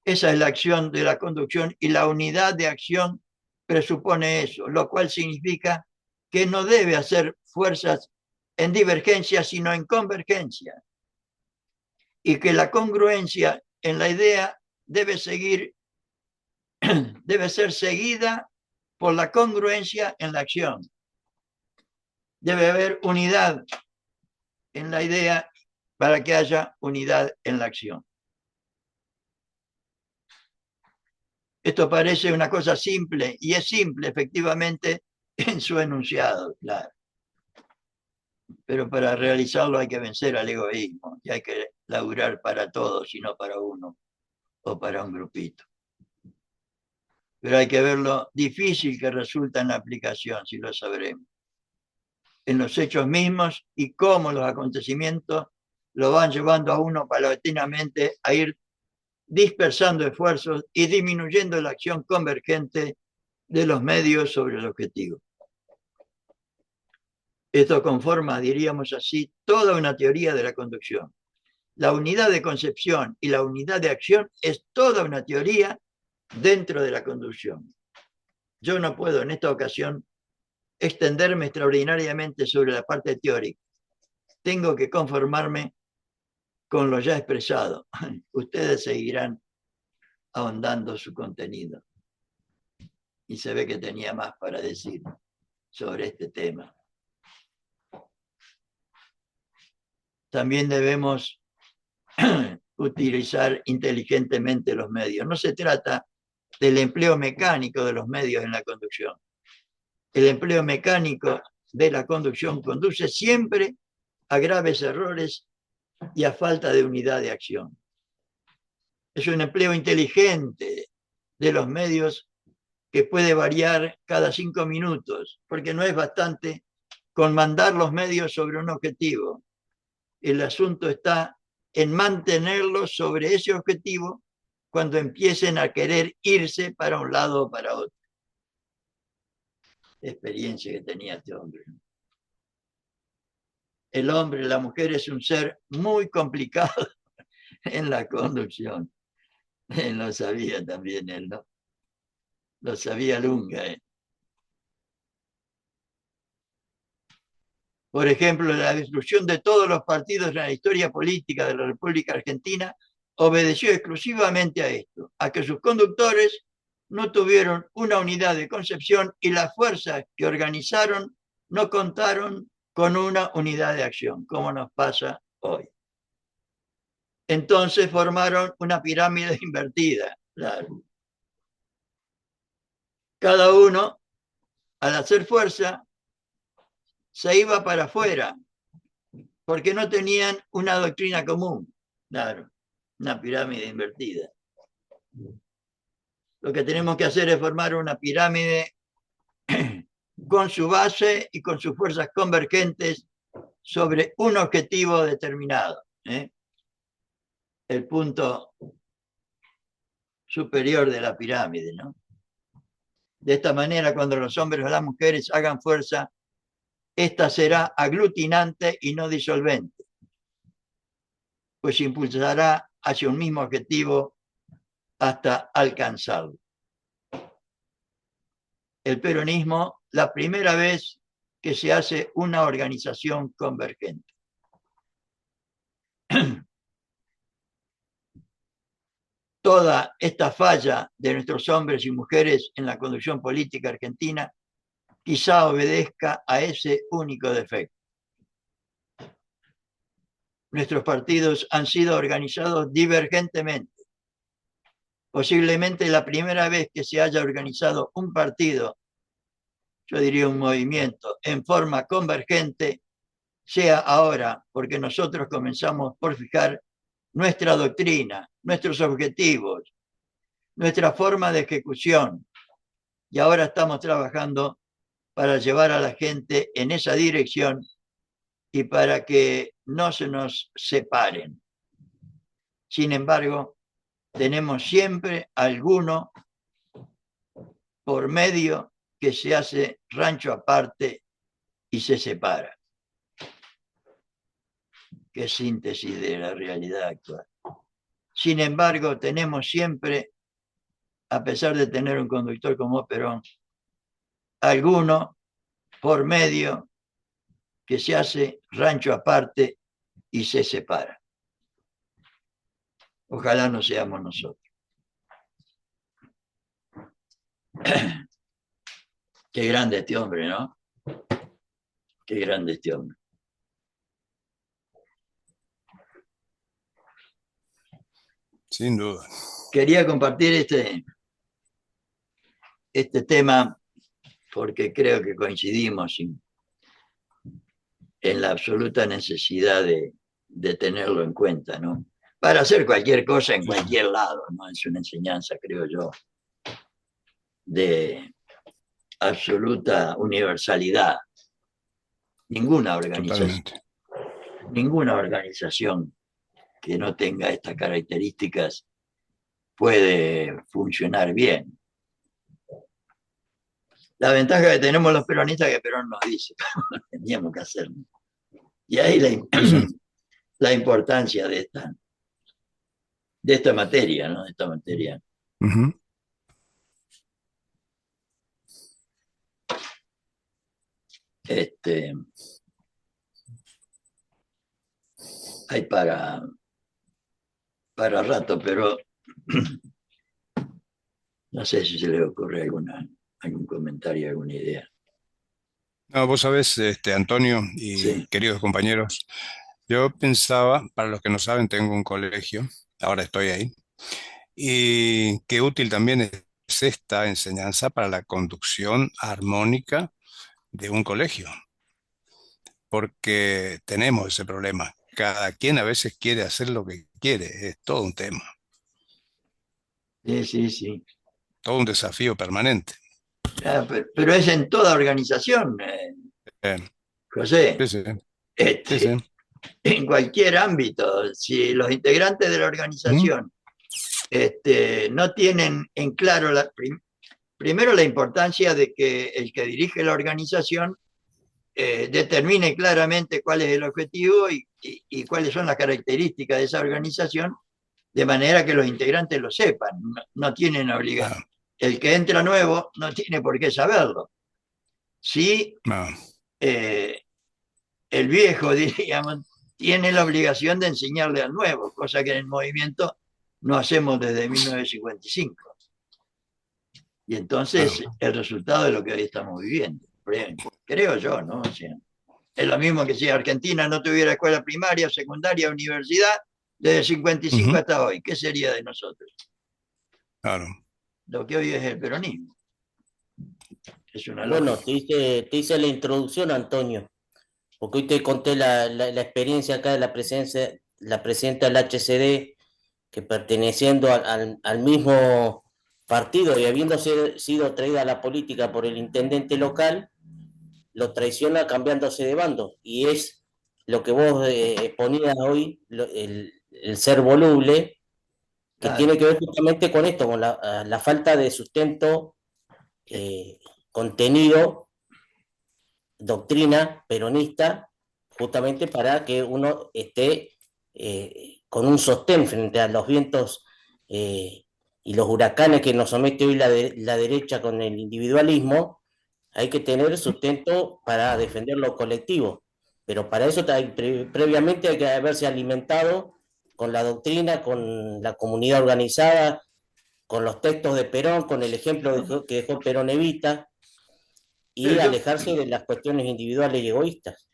Esa es la acción de la conducción y la unidad de acción presupone eso, lo cual significa que no debe hacer fuerzas en divergencia, sino en convergencia. Y que la congruencia en la idea debe ser seguida por la congruencia en la acción. Debe haber unidad en la idea para que haya unidad en la acción. Esto parece una cosa simple, y es simple efectivamente en su enunciado, claro. Pero para realizarlo hay que vencer al egoísmo, y hay que laburar para todos y no para uno o para un grupito. Pero hay que ver lo difícil que resulta en la aplicación, si lo sabremos. En los hechos mismos y cómo los acontecimientos lo van llevando a uno paulatinamente a ir dispersando esfuerzos y disminuyendo la acción convergente de los medios sobre el objetivo. Esto conforma, diríamos así, toda una teoría de la conducción. La unidad de concepción y la unidad de acción es toda una teoría dentro de la conducción. Yo no puedo en esta ocasión extenderme extraordinariamente sobre la parte teórica. Tengo que conformarme con lo ya expresado. Ustedes seguirán ahondando su contenido. Y se ve que tenía más para decir sobre este tema. También debemos utilizar inteligentemente los medios. No se trata del empleo mecánico de los medios en la conducción. El empleo mecánico de la conducción conduce siempre a graves errores y a falta de unidad de acción. Es un empleo inteligente de los medios que puede variar cada 5 minutos, porque no es bastante con mandar los medios sobre un objetivo. El asunto está en mantenerlos sobre ese objetivo cuando empiecen a querer irse para un lado o para otro. Experiencia que tenía este hombre. El hombre, la mujer es un ser muy complicado en la conducción. Él lo sabía también, él, ¿no? Lo sabía Lunga. Por ejemplo, la destrucción de todos los partidos en la historia política de la República Argentina obedeció exclusivamente a esto, a que sus conductores no tuvieron una unidad de concepción y las fuerzas que organizaron no contaron con una unidad de acción, como nos pasa hoy. Entonces formaron una pirámide invertida. Claro. Cada uno, al hacer fuerza, se iba para afuera, porque no tenían una doctrina común. Claro, una pirámide invertida. Lo que tenemos que hacer es formar una pirámide con su base y con sus fuerzas convergentes sobre un objetivo determinado. El punto superior de la pirámide, ¿no? De esta manera, cuando los hombres o las mujeres hagan fuerza, esta será aglutinante y no disolvente, pues impulsará hacia un mismo objetivo hasta alcanzarlo. El peronismo, la primera vez que se hace una organización convergente. Toda esta falla de nuestros hombres y mujeres en la conducción política argentina quizá obedezca a ese único defecto. Nuestros partidos han sido organizados divergentemente. Posiblemente la primera vez que se haya organizado un partido, yo diría un movimiento, en forma convergente, sea ahora, porque nosotros comenzamos por fijar nuestra doctrina, nuestros objetivos, nuestra forma de ejecución, y ahora estamos trabajando para llevar a la gente en esa dirección y para que no se nos separen. Sin embargo, tenemos siempre alguno por medio que se hace rancho aparte y se separa. Qué síntesis de la realidad actual. Sin embargo, tenemos siempre, a pesar de tener un conductor como Perón, alguno por medio que se hace rancho aparte y se separa. Ojalá no seamos nosotros. Qué grande este hombre, ¿no? Qué grande este hombre. Sin duda. Quería compartir este tema porque creo que coincidimos en la absoluta necesidad de tenerlo en cuenta, ¿no? Para hacer cualquier cosa en cualquier lado, ¿no? Es una enseñanza, creo yo, de absoluta universalidad. Ninguna organización que no tenga estas características puede funcionar bien. La ventaja que tenemos los peronistas es que Perón nos dice cómo teníamos que hacerlo. Y ahí la importancia de esta materia, ¿no? De esta materia. Uh-huh. Hay para rato, pero no sé si se le ocurre algún comentario, alguna idea. No, vos sabés, Antonio y Sí. queridos compañeros, yo pensaba, para los que no saben, tengo un colegio, ahora estoy ahí, y qué útil también es esta enseñanza para la conducción armónica de un colegio, porque tenemos ese problema, cada quien a veces quiere hacer lo que quiere, es todo un tema, Sí, sí, sí. todo un desafío permanente. Pero es en toda organización, Eh, José. sí, sí, sí, sí. Este, en cualquier ámbito, si los integrantes de la Ujú. organización no tienen en claro primero la importancia de que el que dirige la organización determine claramente cuál es el objetivo y cuáles son las características de esa organización, de manera que los integrantes lo sepan. No, no tienen obligación. Ah, El que entra nuevo no tiene por qué saberlo. Sí, ah, eh, el viejo, diríamos, tiene la obligación de enseñarle al nuevo, cosa que en el movimiento no hacemos desde 1955. Y entonces ah. el resultado de lo que hoy estamos viviendo, creo yo, ¿no? O sea, es lo mismo que si Argentina no tuviera escuela primaria, secundaria, universidad, desde 55 Ujú, hasta hoy, ¿qué sería de nosotros? claro. Lo que hoy es el peronismo. Es una Bueno, lógica. te hice la introducción, Antonio, porque hoy te conté la experiencia acá de la presidenta del HCD, que perteneciendo al mismo partido y habiendo sido traída a la política por el intendente local, lo traiciona cambiándose de bando. Y es lo que vos ponías hoy, el ser voluble, que Claro, tiene que ver justamente con esto, con la falta de sustento, eh, contenido, doctrina peronista, justamente para que uno esté con un sostén frente a los vientos y los huracanes que nos somete hoy la derecha con el individualismo. Hay que tener sustento para defender lo colectivo, pero para eso previamente hay que haberse alimentado con la doctrina, con la comunidad organizada, con los textos de Perón, con el ejemplo que dejó Perón Evita, pero y alejarse de las cuestiones individuales y egoístas.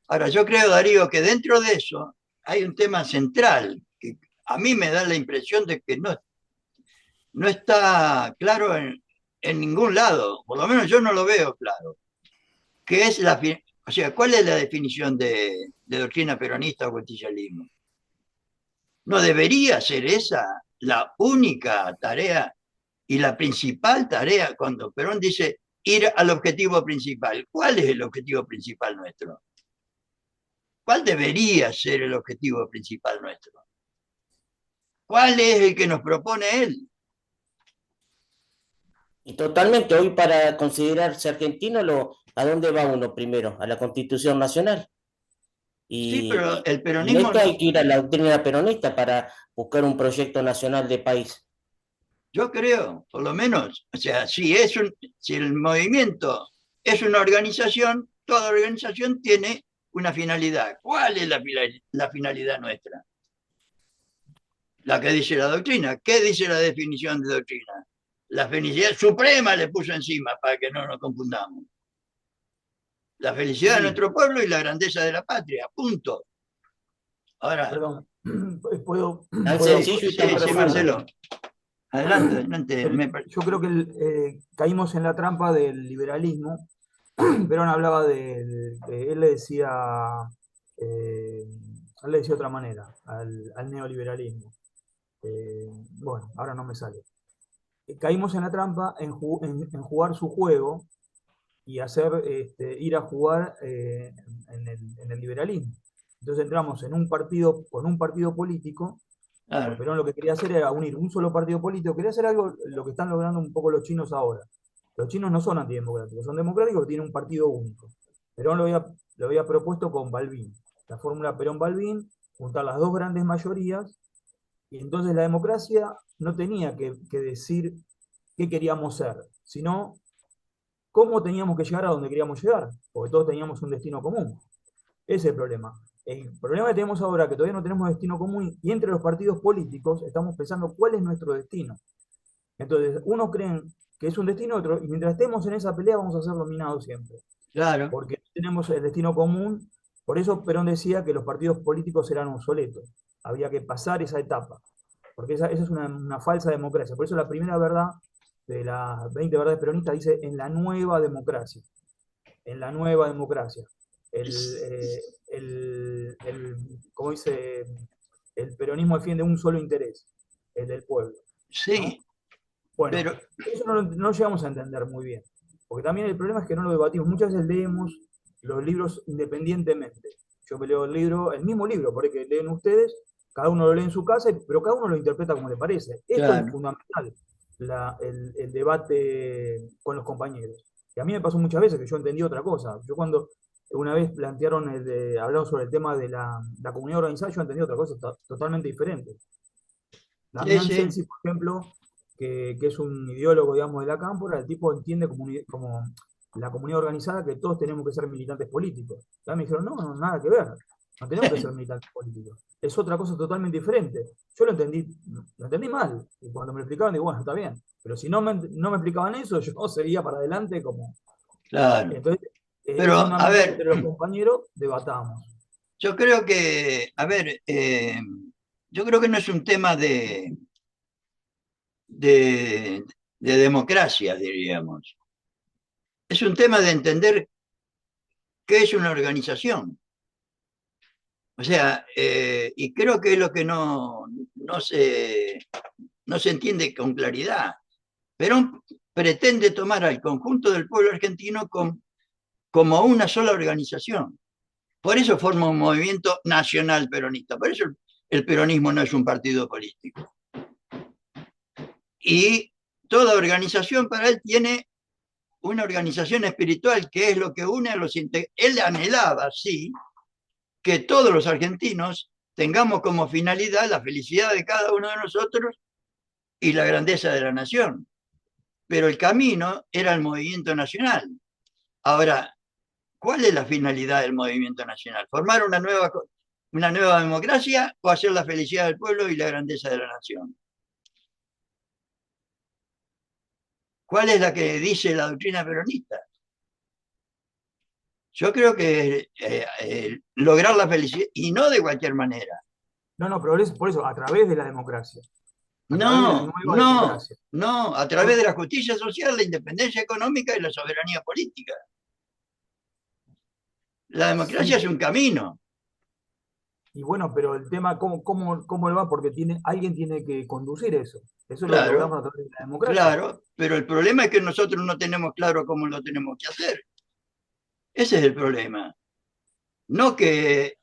ahora yo creo, Darío, que dentro de eso hay un tema central que a mí me da la impresión de que no está claro en ningún lado, por lo menos yo no lo veo claro, que es o sea, ¿cuál es la definición de doctrina peronista o justicialismo? ¿No debería ser esa la única tarea y la principal tarea cuando Perón dice ir al objetivo principal? ¿Cuál es el objetivo principal nuestro? ¿Cuál debería ser el objetivo principal nuestro? ¿Cuál es el que nos propone él? Y totalmente, hoy para considerarse argentino, ¿a dónde va uno primero? A la Constitución Nacional. Sí, pero el Y en peronismo esto hay no. que ir a la doctrina peronista para buscar un proyecto nacional de país. Yo creo, por lo menos, o sea, si el movimiento es una organización, toda organización tiene una finalidad. ¿Cuál es la finalidad nuestra? La que dice la doctrina. ¿Qué dice la definición de doctrina? La felicidad suprema le puso encima para que no nos confundamos. La felicidad de Sí, nuestro pueblo y la grandeza de la patria. Punto. Ahora, Perdón, ¿puedo, tan puedo sencillo y tan sí, sí, profundo. Marcelo. Adelante, adelante. Yo creo que caímos en la trampa del liberalismo. Perón hablaba él le decía, eh, él le decía otra manera al neoliberalismo. Bueno, ahora no me sale. Caímos en la trampa en jugar su juego y ir a jugar en el liberalismo. Entonces entramos en un partido, con un partido político, porque Claro, Perón lo que quería hacer era unir un solo partido político, quería hacer algo, lo que están logrando un poco los chinos ahora. Los chinos no son antidemocráticos, son democráticos, tienen un partido único. Perón lo había propuesto con Balbín, la fórmula Perón-Balbín, juntar las dos grandes mayorías, y entonces la democracia no tenía que decir qué queríamos ser, sino cómo teníamos que llegar a donde queríamos llegar, porque todos teníamos un destino común. Ese es el problema. El problema que tenemos ahora es que todavía no tenemos destino común y entre los partidos políticos estamos pensando cuál es nuestro destino. Entonces, unos creen que es un destino, otro, y mientras estemos en esa pelea vamos a ser dominados siempre, claro. porque tenemos el destino común. Por eso Perón decía que los partidos políticos eran obsoletos. Había que pasar esa etapa, porque esa es una falsa democracia. Por eso la primera verdad de las 20 verdades peronistas dice en la nueva democracia, en la nueva democracia. como dice, el peronismo defiende un solo interés, el del pueblo, ¿no? Sí, Bueno, pero eso no llegamos a entender muy bien, porque también el problema es que no lo debatimos. Muchas veces leemos los libros independientemente. Yo me leo el mismo libro, por ahí que leen ustedes, cada uno lo lee en su casa, pero cada uno lo interpreta como le parece. Esto es claro, fundamental, el debate con los compañeros. Y a mí me pasó muchas veces que yo entendí otra cosa. Yo cuando una vez plantearon, hablaron sobre el tema de la comunidad organizada, yo entendí otra cosa totalmente diferente. sí, Damián sí, Celsi, por ejemplo, que es un ideólogo, digamos, de la cámpora, el tipo entiende como la comunidad organizada que todos tenemos que ser militantes políticos. Ya me dijeron, no, nada que ver, no tenemos que ser militantes políticos. Es otra cosa totalmente diferente. Yo lo entendí mal. Y cuando me lo explicaban, digo, bueno, está bien. Pero si no me explicaban eso, yo seguía para adelante como... claro. Entonces, Pero, es a fundamental que ver, entre los compañeros debatamos. yo creo que, a ver, yo creo que no es un tema de, de democracia, diríamos. Es un tema de entender qué es una organización. O sea, y creo que es lo que no se entiende con claridad. Perón pretende tomar al conjunto del pueblo argentino como una sola organización. Por eso forma un movimiento nacional peronista. Por eso el peronismo no es un partido político. Y toda organización para él tiene una organización espiritual, que es lo que une a los integrantes. Él anhelaba, sí, que todos los argentinos tengamos como finalidad la felicidad de cada uno de nosotros y la grandeza de la nación. Pero el camino era el movimiento nacional. Ahora, ¿cuál es la finalidad del movimiento nacional? ¿Formar una nueva democracia o hacer la felicidad del pueblo y la grandeza de la nación? ¿Cuál es la que dice la doctrina peronista? Yo creo que lograr la felicidad, y no de cualquier manera. No, pero por eso, a través de la democracia, a través de la No, nueva no, democracia. no, a través de la justicia social, la independencia económica y la soberanía política. La democracia Sí, es un camino, y bueno, pero el tema, ¿cómo le va? Porque alguien tiene que conducir eso. Eso lo logramos claro, a través de la democracia. claro, pero el problema es que nosotros no tenemos claro cómo lo tenemos que hacer. Ese es el problema. No que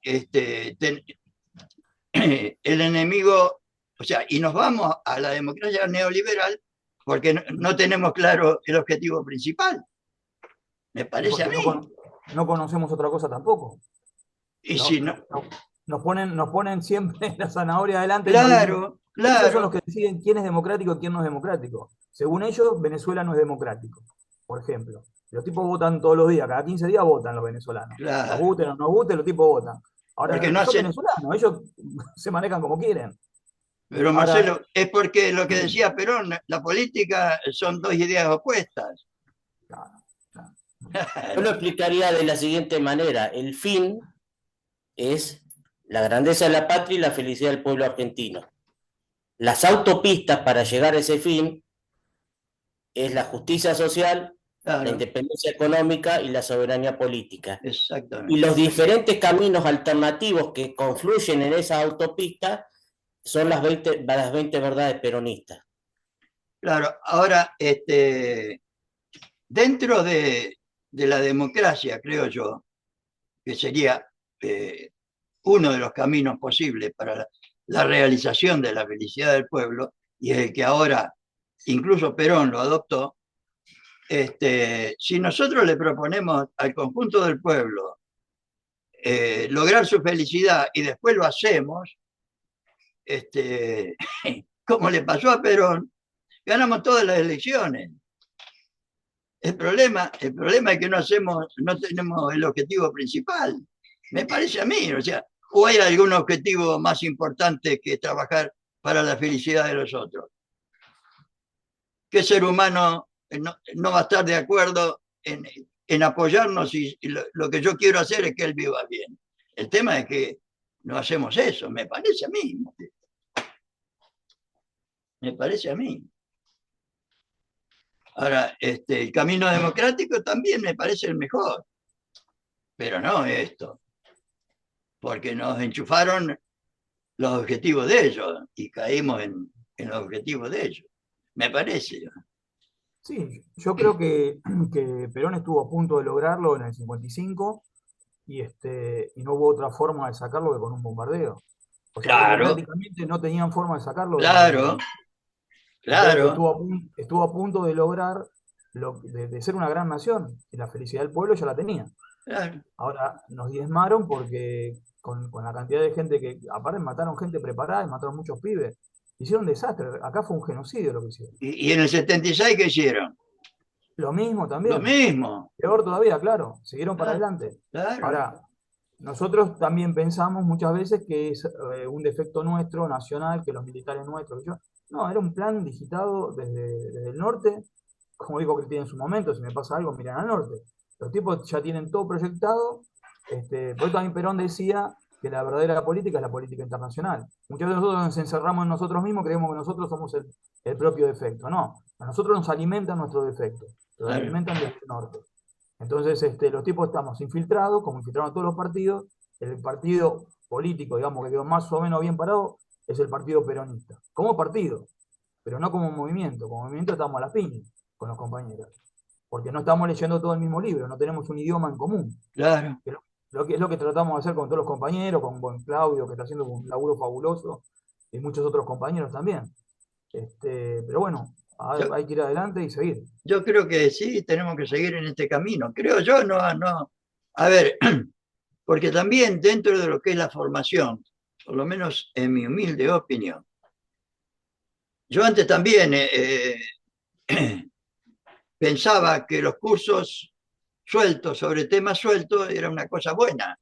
el enemigo, o sea, y nos vamos a la democracia neoliberal porque no tenemos claro el objetivo principal, me Y parece a porque mí. no conocemos otra cosa tampoco. Y No, si no, nos ponen siempre la zanahoria adelante y nos dicen, claro, ellos son los claro, que deciden quién es democrático y quién no es democrático. Según ellos, Venezuela no es democrático, por ejemplo. Los tipos votan todos los días, cada 15 días votan los venezolanos. Nos claro, gusten o no nos gusten, los tipos votan. porque Ahora, no son hacen, venezolanos, ellos se manejan como quieren. pero Ahora, Marcelo, es porque lo que decía Perón, la política son dos ideas opuestas. claro, claro. Yo lo explicaría de la siguiente manera. El fin es la grandeza de la patria y la felicidad del pueblo argentino. Las autopistas para llegar a ese fin es la justicia social, la Claro, independencia económica y la soberanía política. Y exactamente. los diferentes caminos alternativos que confluyen en esa autopista son las 20 verdades peronistas. Claro, ahora, dentro de la democracia, creo yo, que sería uno de los caminos posibles para la realización de la felicidad del pueblo, y es el que ahora incluso Perón lo adoptó. Si nosotros le proponemos al conjunto del pueblo lograr su felicidad y después lo hacemos, como le pasó a Perón, ganamos todas las elecciones. El problema es que no tenemos el objetivo principal. Me parece a mí, o sea, o hay algún objetivo más importante que trabajar para la felicidad de los otros. ¿Qué ser humano no va a estar de acuerdo en apoyarnos y lo que yo quiero hacer es que él viva bien? El tema es que no hacemos eso, me parece a mí. Me parece a mí. Ahora, el camino democrático también me parece el mejor, pero no esto, porque nos enchufaron los objetivos de ellos y caímos en los objetivos de ellos, me parece. Sí, yo creo que Perón estuvo a punto de lograrlo en el 55 y no hubo otra forma de sacarlo que con un bombardeo. O sea, Claro, democráticamente no tenían forma de sacarlo de manera claro, democrática. Entonces claro, estuvo a punto de lograr de ser una gran nación y la felicidad del pueblo ya la tenía. claro. Ahora nos diezmaron porque con la cantidad de gente que, aparte mataron gente preparada y mataron muchos pibes. Hicieron desastre. Acá fue un genocidio lo que hicieron. Y en el 76, ¿qué hicieron? Lo mismo Lo también. mismo. Peor todavía, claro. Siguieron para Claro, adelante. claro. Ahora, nosotros también pensamos muchas veces que es un defecto nuestro, nacional, que los militares nuestros. No, era un plan digitado desde el norte. Como dijo Cristina en su momento, si me pasa algo, miran al norte. Los tipos ya tienen todo proyectado. Por eso también Perón decía que la verdadera política es la política internacional. Muchas veces nosotros nos encerramos en nosotros mismos, creemos que nosotros somos el propio defecto. No, a nosotros nos alimentan nuestros defectos, los Claro. alimentan desde el norte. Entonces, los tipos estamos infiltrados, como infiltraron a todos los partidos. El partido político, digamos, que quedó más o menos bien parado, es el partido peronista. Como partido, pero no como movimiento. Como movimiento estamos a la piña con los compañeros. Porque no estamos leyendo todo el mismo libro, no tenemos un idioma en común. Claro. Que es lo que tratamos de hacer con todos los compañeros, con Claudio, que está haciendo un laburo fabuloso, y muchos otros compañeros también. Pero bueno, Yo, hay que ir adelante y seguir. yo creo que sí, tenemos que seguir en este camino. Creo yo, no, no. A ver, porque también dentro de lo que es la formación, por lo menos en mi humilde opinión, yo antes también pensaba que los cursos sueltos sobre temas sueltos era una cosa buena,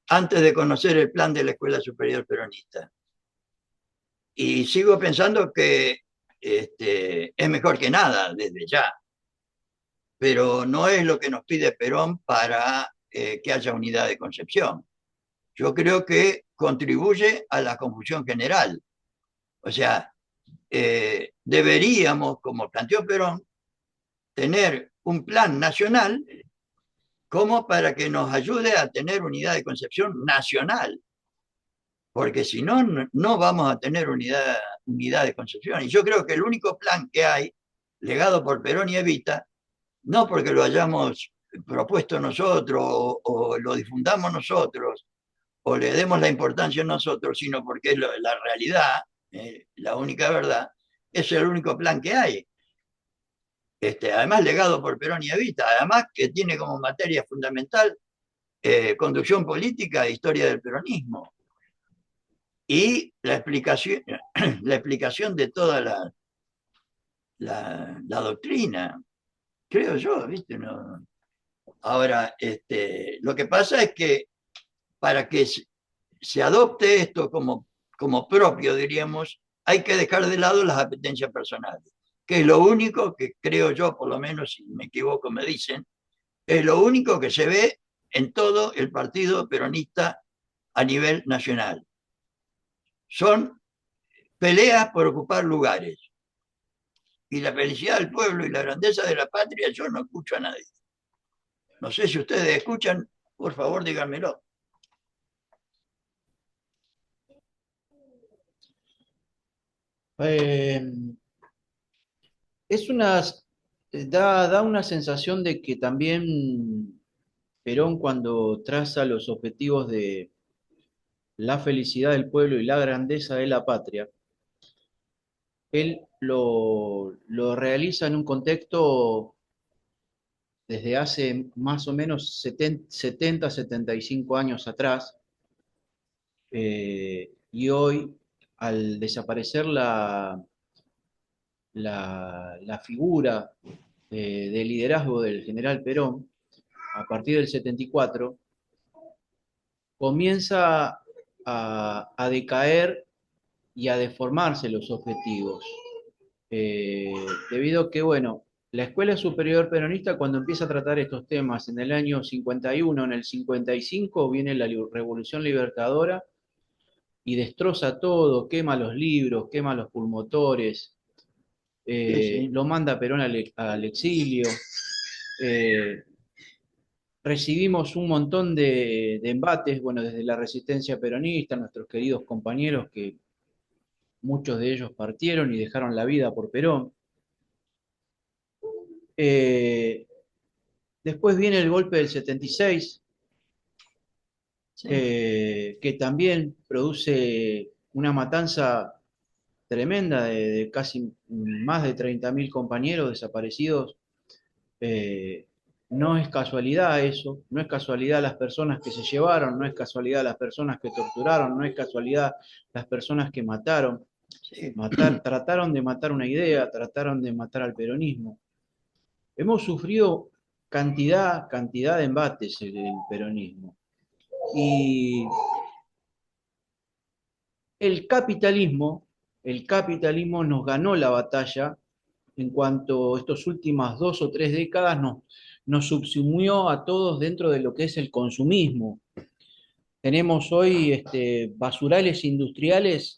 antes de conocer el plan de la Escuela Superior Peronista. Y sigo pensando que es mejor que nada desde ya, pero no es lo que nos pide Perón para que haya unidad de concepción. Yo creo que contribuye a la confusión general. O sea, deberíamos, como planteó Perón, tener un plan nacional como para que nos ayude a tener unidad de concepción nacional, porque si no, no vamos a tener unidad de concepción. Y yo creo que el único plan que hay, legado por Perón y Evita, no porque lo hayamos propuesto nosotros o lo difundamos nosotros o le demos la importancia nosotros, sino porque es la realidad, la única verdad, es el único plan que hay. Además, legado por Perón y Evita, además que tiene como materia fundamental conducción política e historia del peronismo. Y la explicación de toda la doctrina, creo yo, ¿viste? No. Ahora, lo que pasa es que para que se adopte esto como propio, diríamos, hay que dejar de lado las apetencias personales, que es lo único que creo yo, por lo menos si me equivoco me dicen, es lo único que se ve en todo el partido peronista a nivel nacional. Son peleas por ocupar lugares. Y la felicidad del pueblo y la grandeza de la patria, yo no escucho a nadie. No sé si ustedes escuchan, por favor díganmelo. Eh, es una, da una sensación de que también Perón, cuando traza los objetivos de la felicidad del pueblo y la grandeza de la patria, él lo realiza en un contexto desde hace más o menos 75 años atrás, y hoy, al desaparecer la figura de liderazgo del general Perón, a partir del 74, comienza a decaer y a deformarse los objetivos. Debido a que, bueno, la Escuela Superior Peronista, cuando empieza a tratar estos temas en el año 51, en el 55 viene la Revolución Libertadora y destroza todo, quema los libros, quema los pulmotores, Sí, sí. lo manda Perón al exilio, eh, recibimos un montón de embates, bueno, desde la resistencia peronista, nuestros queridos compañeros que muchos de ellos partieron y dejaron la vida por Perón. Después viene el golpe del 76, Sí. que también produce una matanza tremenda de casi más de 30.000 compañeros desaparecidos. No es casualidad eso, no es casualidad las personas que se llevaron, no es casualidad las personas que torturaron, no es casualidad las personas que mataron. Sí. Trataron de matar una idea, trataron de matar al peronismo. Hemos sufrido cantidad de embates en el peronismo. Y el capitalismo nos ganó la batalla en cuanto estas últimas 2 o 3 décadas nos subsumió a todos dentro de lo que es el consumismo. Tenemos hoy basurales industriales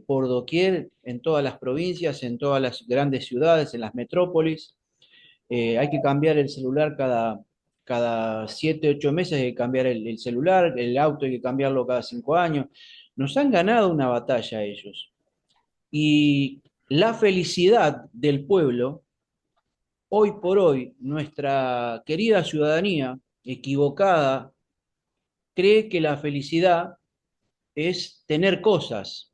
por doquier en todas las provincias, en todas las grandes ciudades, en las metrópolis. Hay que cambiar el celular cada 7, 8 meses, hay que cambiar el celular, el auto hay que cambiarlo cada 5 años. Nos han ganado una batalla ellos. Y la felicidad del pueblo, hoy por hoy, nuestra querida ciudadanía equivocada cree que la felicidad es tener cosas.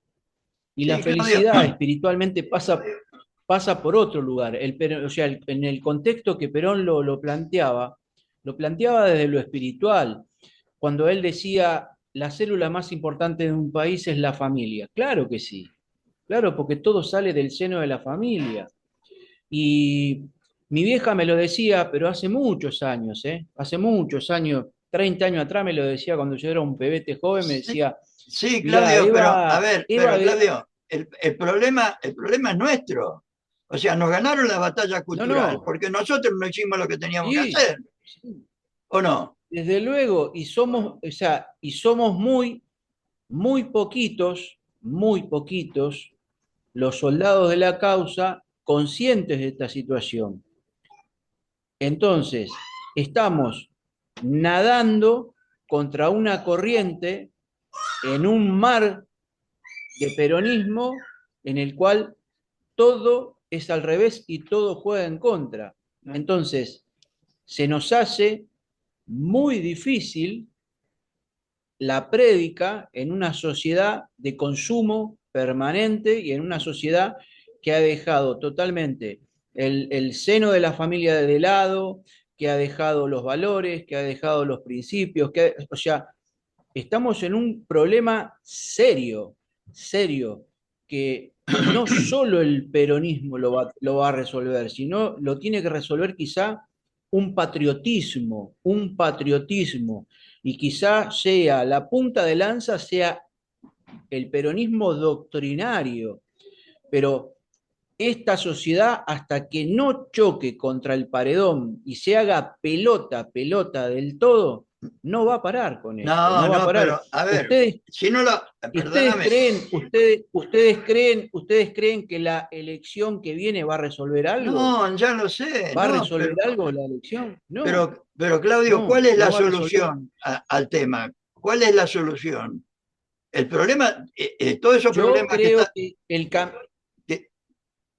Y la Sí, Claudio. felicidad espiritualmente pasa por otro lugar. O sea, en el contexto que Perón lo planteaba desde lo espiritual, cuando él decía, la célula más importante de un país es la familia. Claro que sí, claro, porque todo sale del seno de la familia. Y mi vieja me lo decía, pero hace muchos años, hace muchos años, 30 años atrás me lo decía cuando yo era un pebete joven, me Sí, decía, sí, mirá, Claudio, pero a Eva, ver, Eva, Claudio, el problema es nuestro. O sea, nos ganaron la batalla no, cultural no, porque nosotros no hicimos lo que teníamos que sí, hacer, sí, ¿o no? desde luego, y somos muy poquitos los soldados de la causa conscientes de esta situación. Entonces, estamos nadando contra una corriente en un mar de peronismo en el cual todo es al revés y todo juega en contra. Entonces, se nos hace muy difícil la prédica en una sociedad de consumo permanente y en una sociedad que ha dejado totalmente el seno de la familia de lado, que ha dejado los valores, que ha dejado los principios, o sea, estamos en un problema serio, serio, que no solo el peronismo lo va a resolver, sino lo tiene que resolver quizá un patriotismo, y quizá sea la punta de lanza, sea el peronismo doctrinario, pero esta sociedad, hasta que no choque contra el paredón y se haga pelota del todo, no va a parar con esto, No, no va a no, parar. pero a ver, Ustedes, si no lo, ustedes perdóname, creen, ustedes creen que la elección que viene va a resolver algo, no, ya lo sé, va a no, resolver algo la elección. No, pero Claudio, no, ¿cuál es la no va a resolver. solución al tema? ¿Cuál es la solución? El problema, todos esos Yo problemas creo que el cambio, que,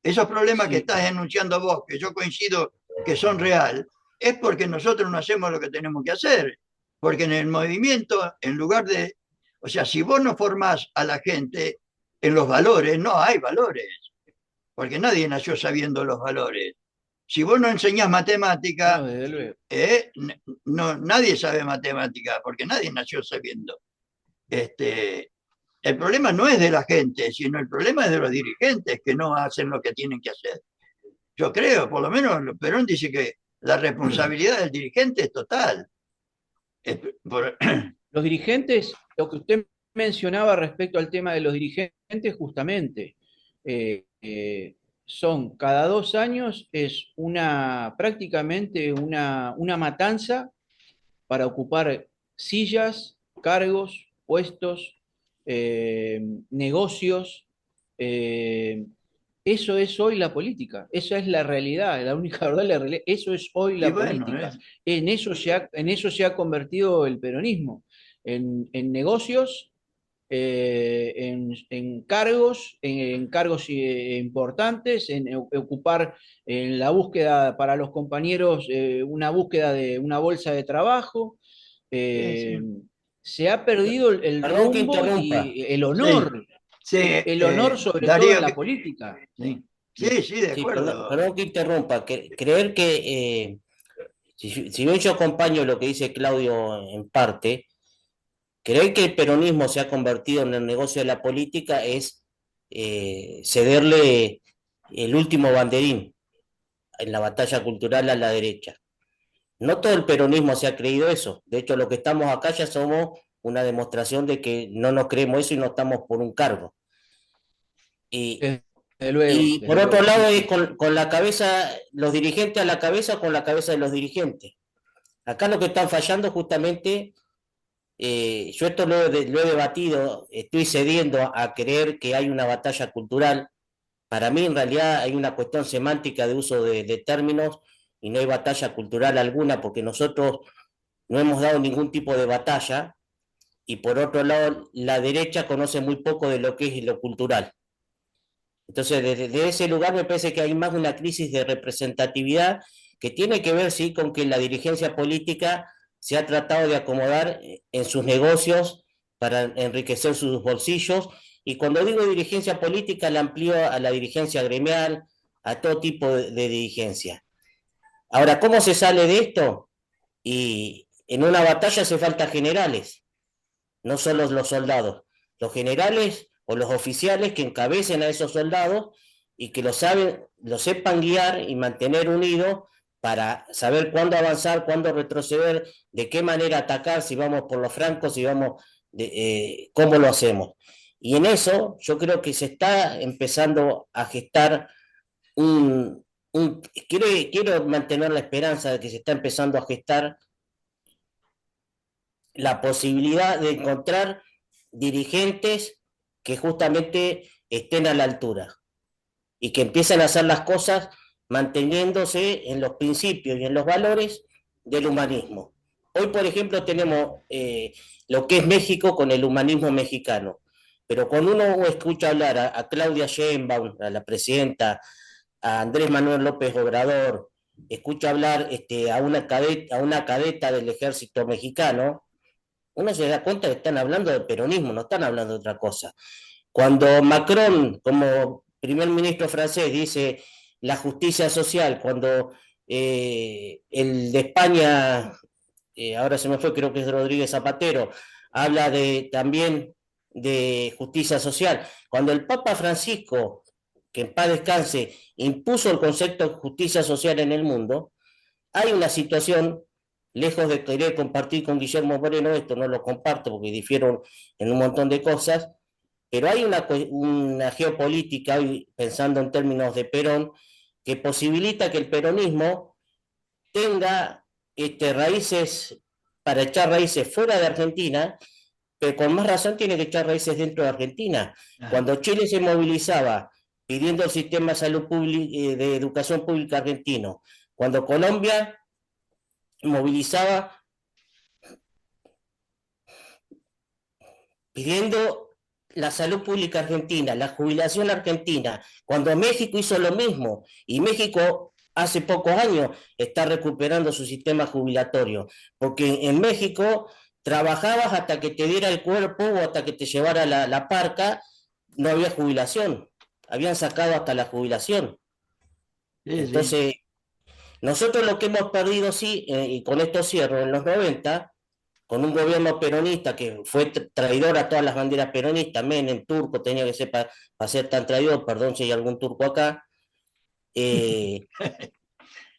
esos problemas que sí, estás enunciando vos, que yo coincido que son real, es porque nosotros no hacemos lo que tenemos que hacer. Porque en el movimiento, en lugar de, o sea, si vos no formás a la gente en los valores, no hay valores, porque nadie nació sabiendo los valores. Si vos no enseñás matemática, no, desde luego. no, nadie sabe matemática, porque nadie nació sabiendo. Este, el problema no es de la gente, sino el problema es de los dirigentes que no hacen lo que tienen que hacer. Yo creo, por lo menos Perón dice que la responsabilidad del dirigente es total. Por, Los dirigentes, lo que usted mencionaba respecto al tema de los dirigentes, justamente, son cada 2 años, es prácticamente una matanza para ocupar sillas, cargos, puestos, negocios. eh, eso es hoy la política, esa es la realidad, la única verdad, la realidad, eso es hoy Y la bueno, política. En eso se ha convertido el peronismo, en negocios, en cargos importantes, en ocupar en la búsqueda para los compañeros, una búsqueda de una bolsa de trabajo. sí, eh, sí. Se ha perdido el Perdón que rumbo interrumpa. y Sí, sí, el honor sobre todo en Darío, la política. sí, sí, sí, de Sí, perdón, acuerdo. perdón que interrumpa. Creer que, si bien yo acompaño lo que dice Claudio en parte, creer que el peronismo se ha convertido en el negocio de la política es cederle el último banderín en la batalla cultural a la derecha. No todo el peronismo se ha creído eso. De hecho, los que estamos acá ya somos una demostración de que no nos creemos eso y no estamos por un cargo. Y, y por Desde otro luego, sí, lado es sí. con la cabeza, los dirigentes a la cabeza, con la cabeza de los dirigentes. Acá lo que están fallando justamente, yo esto lo he debatido, estoy cediendo a creer que hay una batalla cultural. Para mí en realidad hay una cuestión semántica de uso de términos y no hay batalla cultural alguna porque nosotros no hemos dado ningún tipo de batalla y por otro lado la derecha conoce muy poco de lo que es lo cultural. Entonces, desde ese lugar me parece que hay más una crisis de representatividad que tiene que ver, sí, con que la dirigencia política se ha tratado de acomodar en sus negocios para enriquecer sus bolsillos. Y cuando digo dirigencia política, la amplío a la dirigencia gremial, a todo tipo de dirigencia. Ahora, ¿cómo se sale de esto? Y en una batalla hace falta generales, no solo los soldados, los generales o los oficiales que encabecen a esos soldados y que lo sepan guiar y mantener unidos para saber cuándo avanzar, cuándo retroceder, de qué manera atacar, si vamos por los francos, si vamos, cómo lo hacemos. Y en eso yo creo que se está empezando a gestar quiero mantener la esperanza de que se está empezando a gestar la posibilidad de encontrar dirigentes que justamente estén a la altura y que empiecen a hacer las cosas manteniéndose en los principios y en los valores del humanismo. Hoy, por ejemplo, tenemos lo que es México con el humanismo mexicano, pero cuando uno escucha hablar a Claudia Sheinbaum, a la presidenta, a Andrés Manuel López Obrador, escucha hablar a una cadeta del ejército mexicano, uno se da cuenta que están hablando de peronismo, no están hablando de otra cosa. Cuando Macron, como primer ministro francés, dice la justicia social, cuando el de España, ahora se me fue, creo que es Rodríguez Zapatero, habla también de justicia social, cuando el Papa Francisco, que en paz descanse, impuso el concepto de justicia social en el mundo, hay una situación, lejos de querer compartir con Guillermo Moreno, esto no lo comparto porque difiero en un montón de cosas, pero hay una geopolítica, pensando en términos de Perón, que posibilita que el peronismo tenga raíces, para echar raíces fuera de Argentina, pero con más razón tiene que echar raíces dentro de Argentina. Cuando Chile se movilizaba pidiendo el sistema de salud pública, de educación pública argentino, cuando Colombia movilizaba pidiendo la salud pública argentina, la jubilación argentina, cuando México hizo lo mismo, y México hace pocos años está recuperando su sistema jubilatorio, porque en México trabajabas hasta que te diera el cuerpo o hasta que te llevara la parca, no había jubilación, habían sacado hasta la jubilación. Sí, sí. Entonces, nosotros lo que hemos perdido, sí, y con esto cierro, en los 90, con un gobierno peronista que fue traidor a todas las banderas peronistas, Menem, turco, tenía que ser para ser tan traidor, perdón si hay algún turco acá, eh,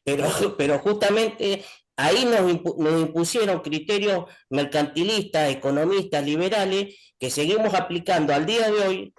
pero justamente ahí nos impusieron criterios mercantilistas, economistas, liberales, que seguimos aplicando al día de hoy,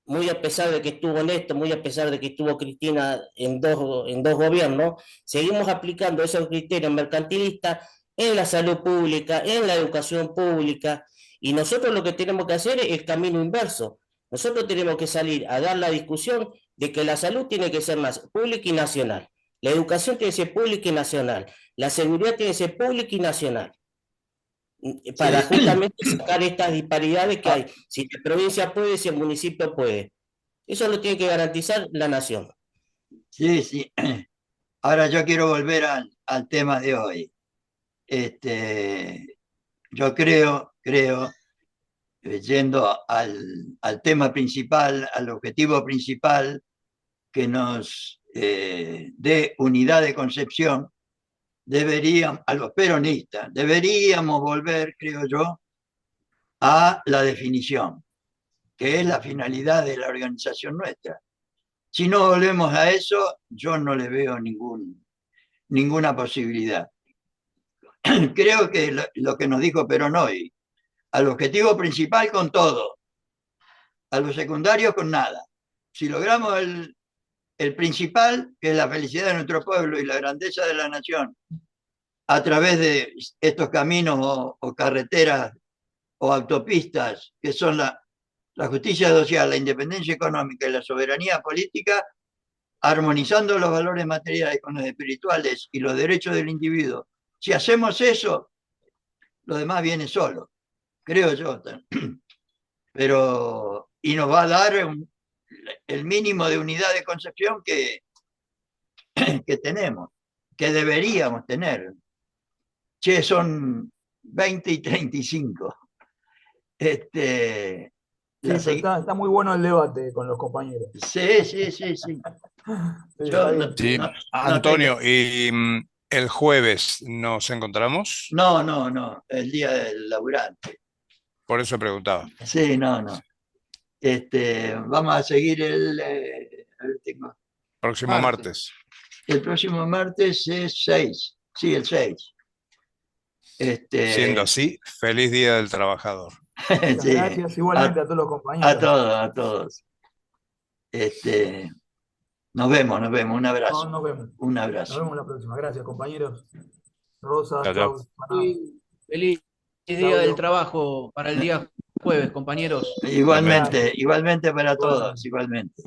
muy a pesar de que estuvo Néstor, muy a pesar de que estuvo Cristina en dos gobiernos, seguimos aplicando esos criterios mercantilistas en la salud pública, en la educación pública, y nosotros lo que tenemos que hacer es el camino inverso. Nosotros tenemos que salir a dar la discusión de que la salud tiene que ser pública y nacional, la educación tiene que ser pública y nacional, la seguridad tiene que ser pública y nacional, para Sí. justamente sacar estas disparidades que hay. Si la provincia puede, si el municipio puede. Eso lo tiene que garantizar la nación. Sí, sí. Ahora yo quiero volver al tema de hoy. Yo creo, yendo al tema principal, al objetivo principal que nos dé unidad de concepción, a los peronistas, deberíamos volver, creo yo, a la definición, que es la finalidad de la organización nuestra. Si no volvemos a eso, yo no le veo ninguna posibilidad. Creo que lo que nos dijo Perón hoy, al objetivo principal con todo, a los secundarios con nada. Si logramos el principal, que es la felicidad de nuestro pueblo y la grandeza de la nación, a través de estos caminos o carreteras o autopistas, que son la justicia social, la independencia económica y la soberanía política, armonizando los valores materiales con los espirituales y los derechos del individuo. Si hacemos eso, lo demás viene solo, creo yo. Pero, y nos va a dar el mínimo de unidad de concepción que tenemos, que deberíamos tener. Che, son 20 y 35. Sí, pero está muy bueno el debate con los compañeros. Sí. Yo Sí, Antonio, ¿y el jueves nos encontramos? No, el día del laburante. Por eso preguntaba. Sí, no. Vamos a seguir Próximo martes. El próximo martes es 6. Sí, el 6. Siendo así, feliz Día del Trabajador. Sí, gracias igualmente a todos los compañeros. a todos. Nos vemos, un abrazo. Nos vemos. Un abrazo. Nos vemos la próxima. Gracias, compañeros. Rosa, Chao, chao. Claudio, Feliz Día del Trabajo para el día jueves, compañeros. Igualmente para todos, igualmente.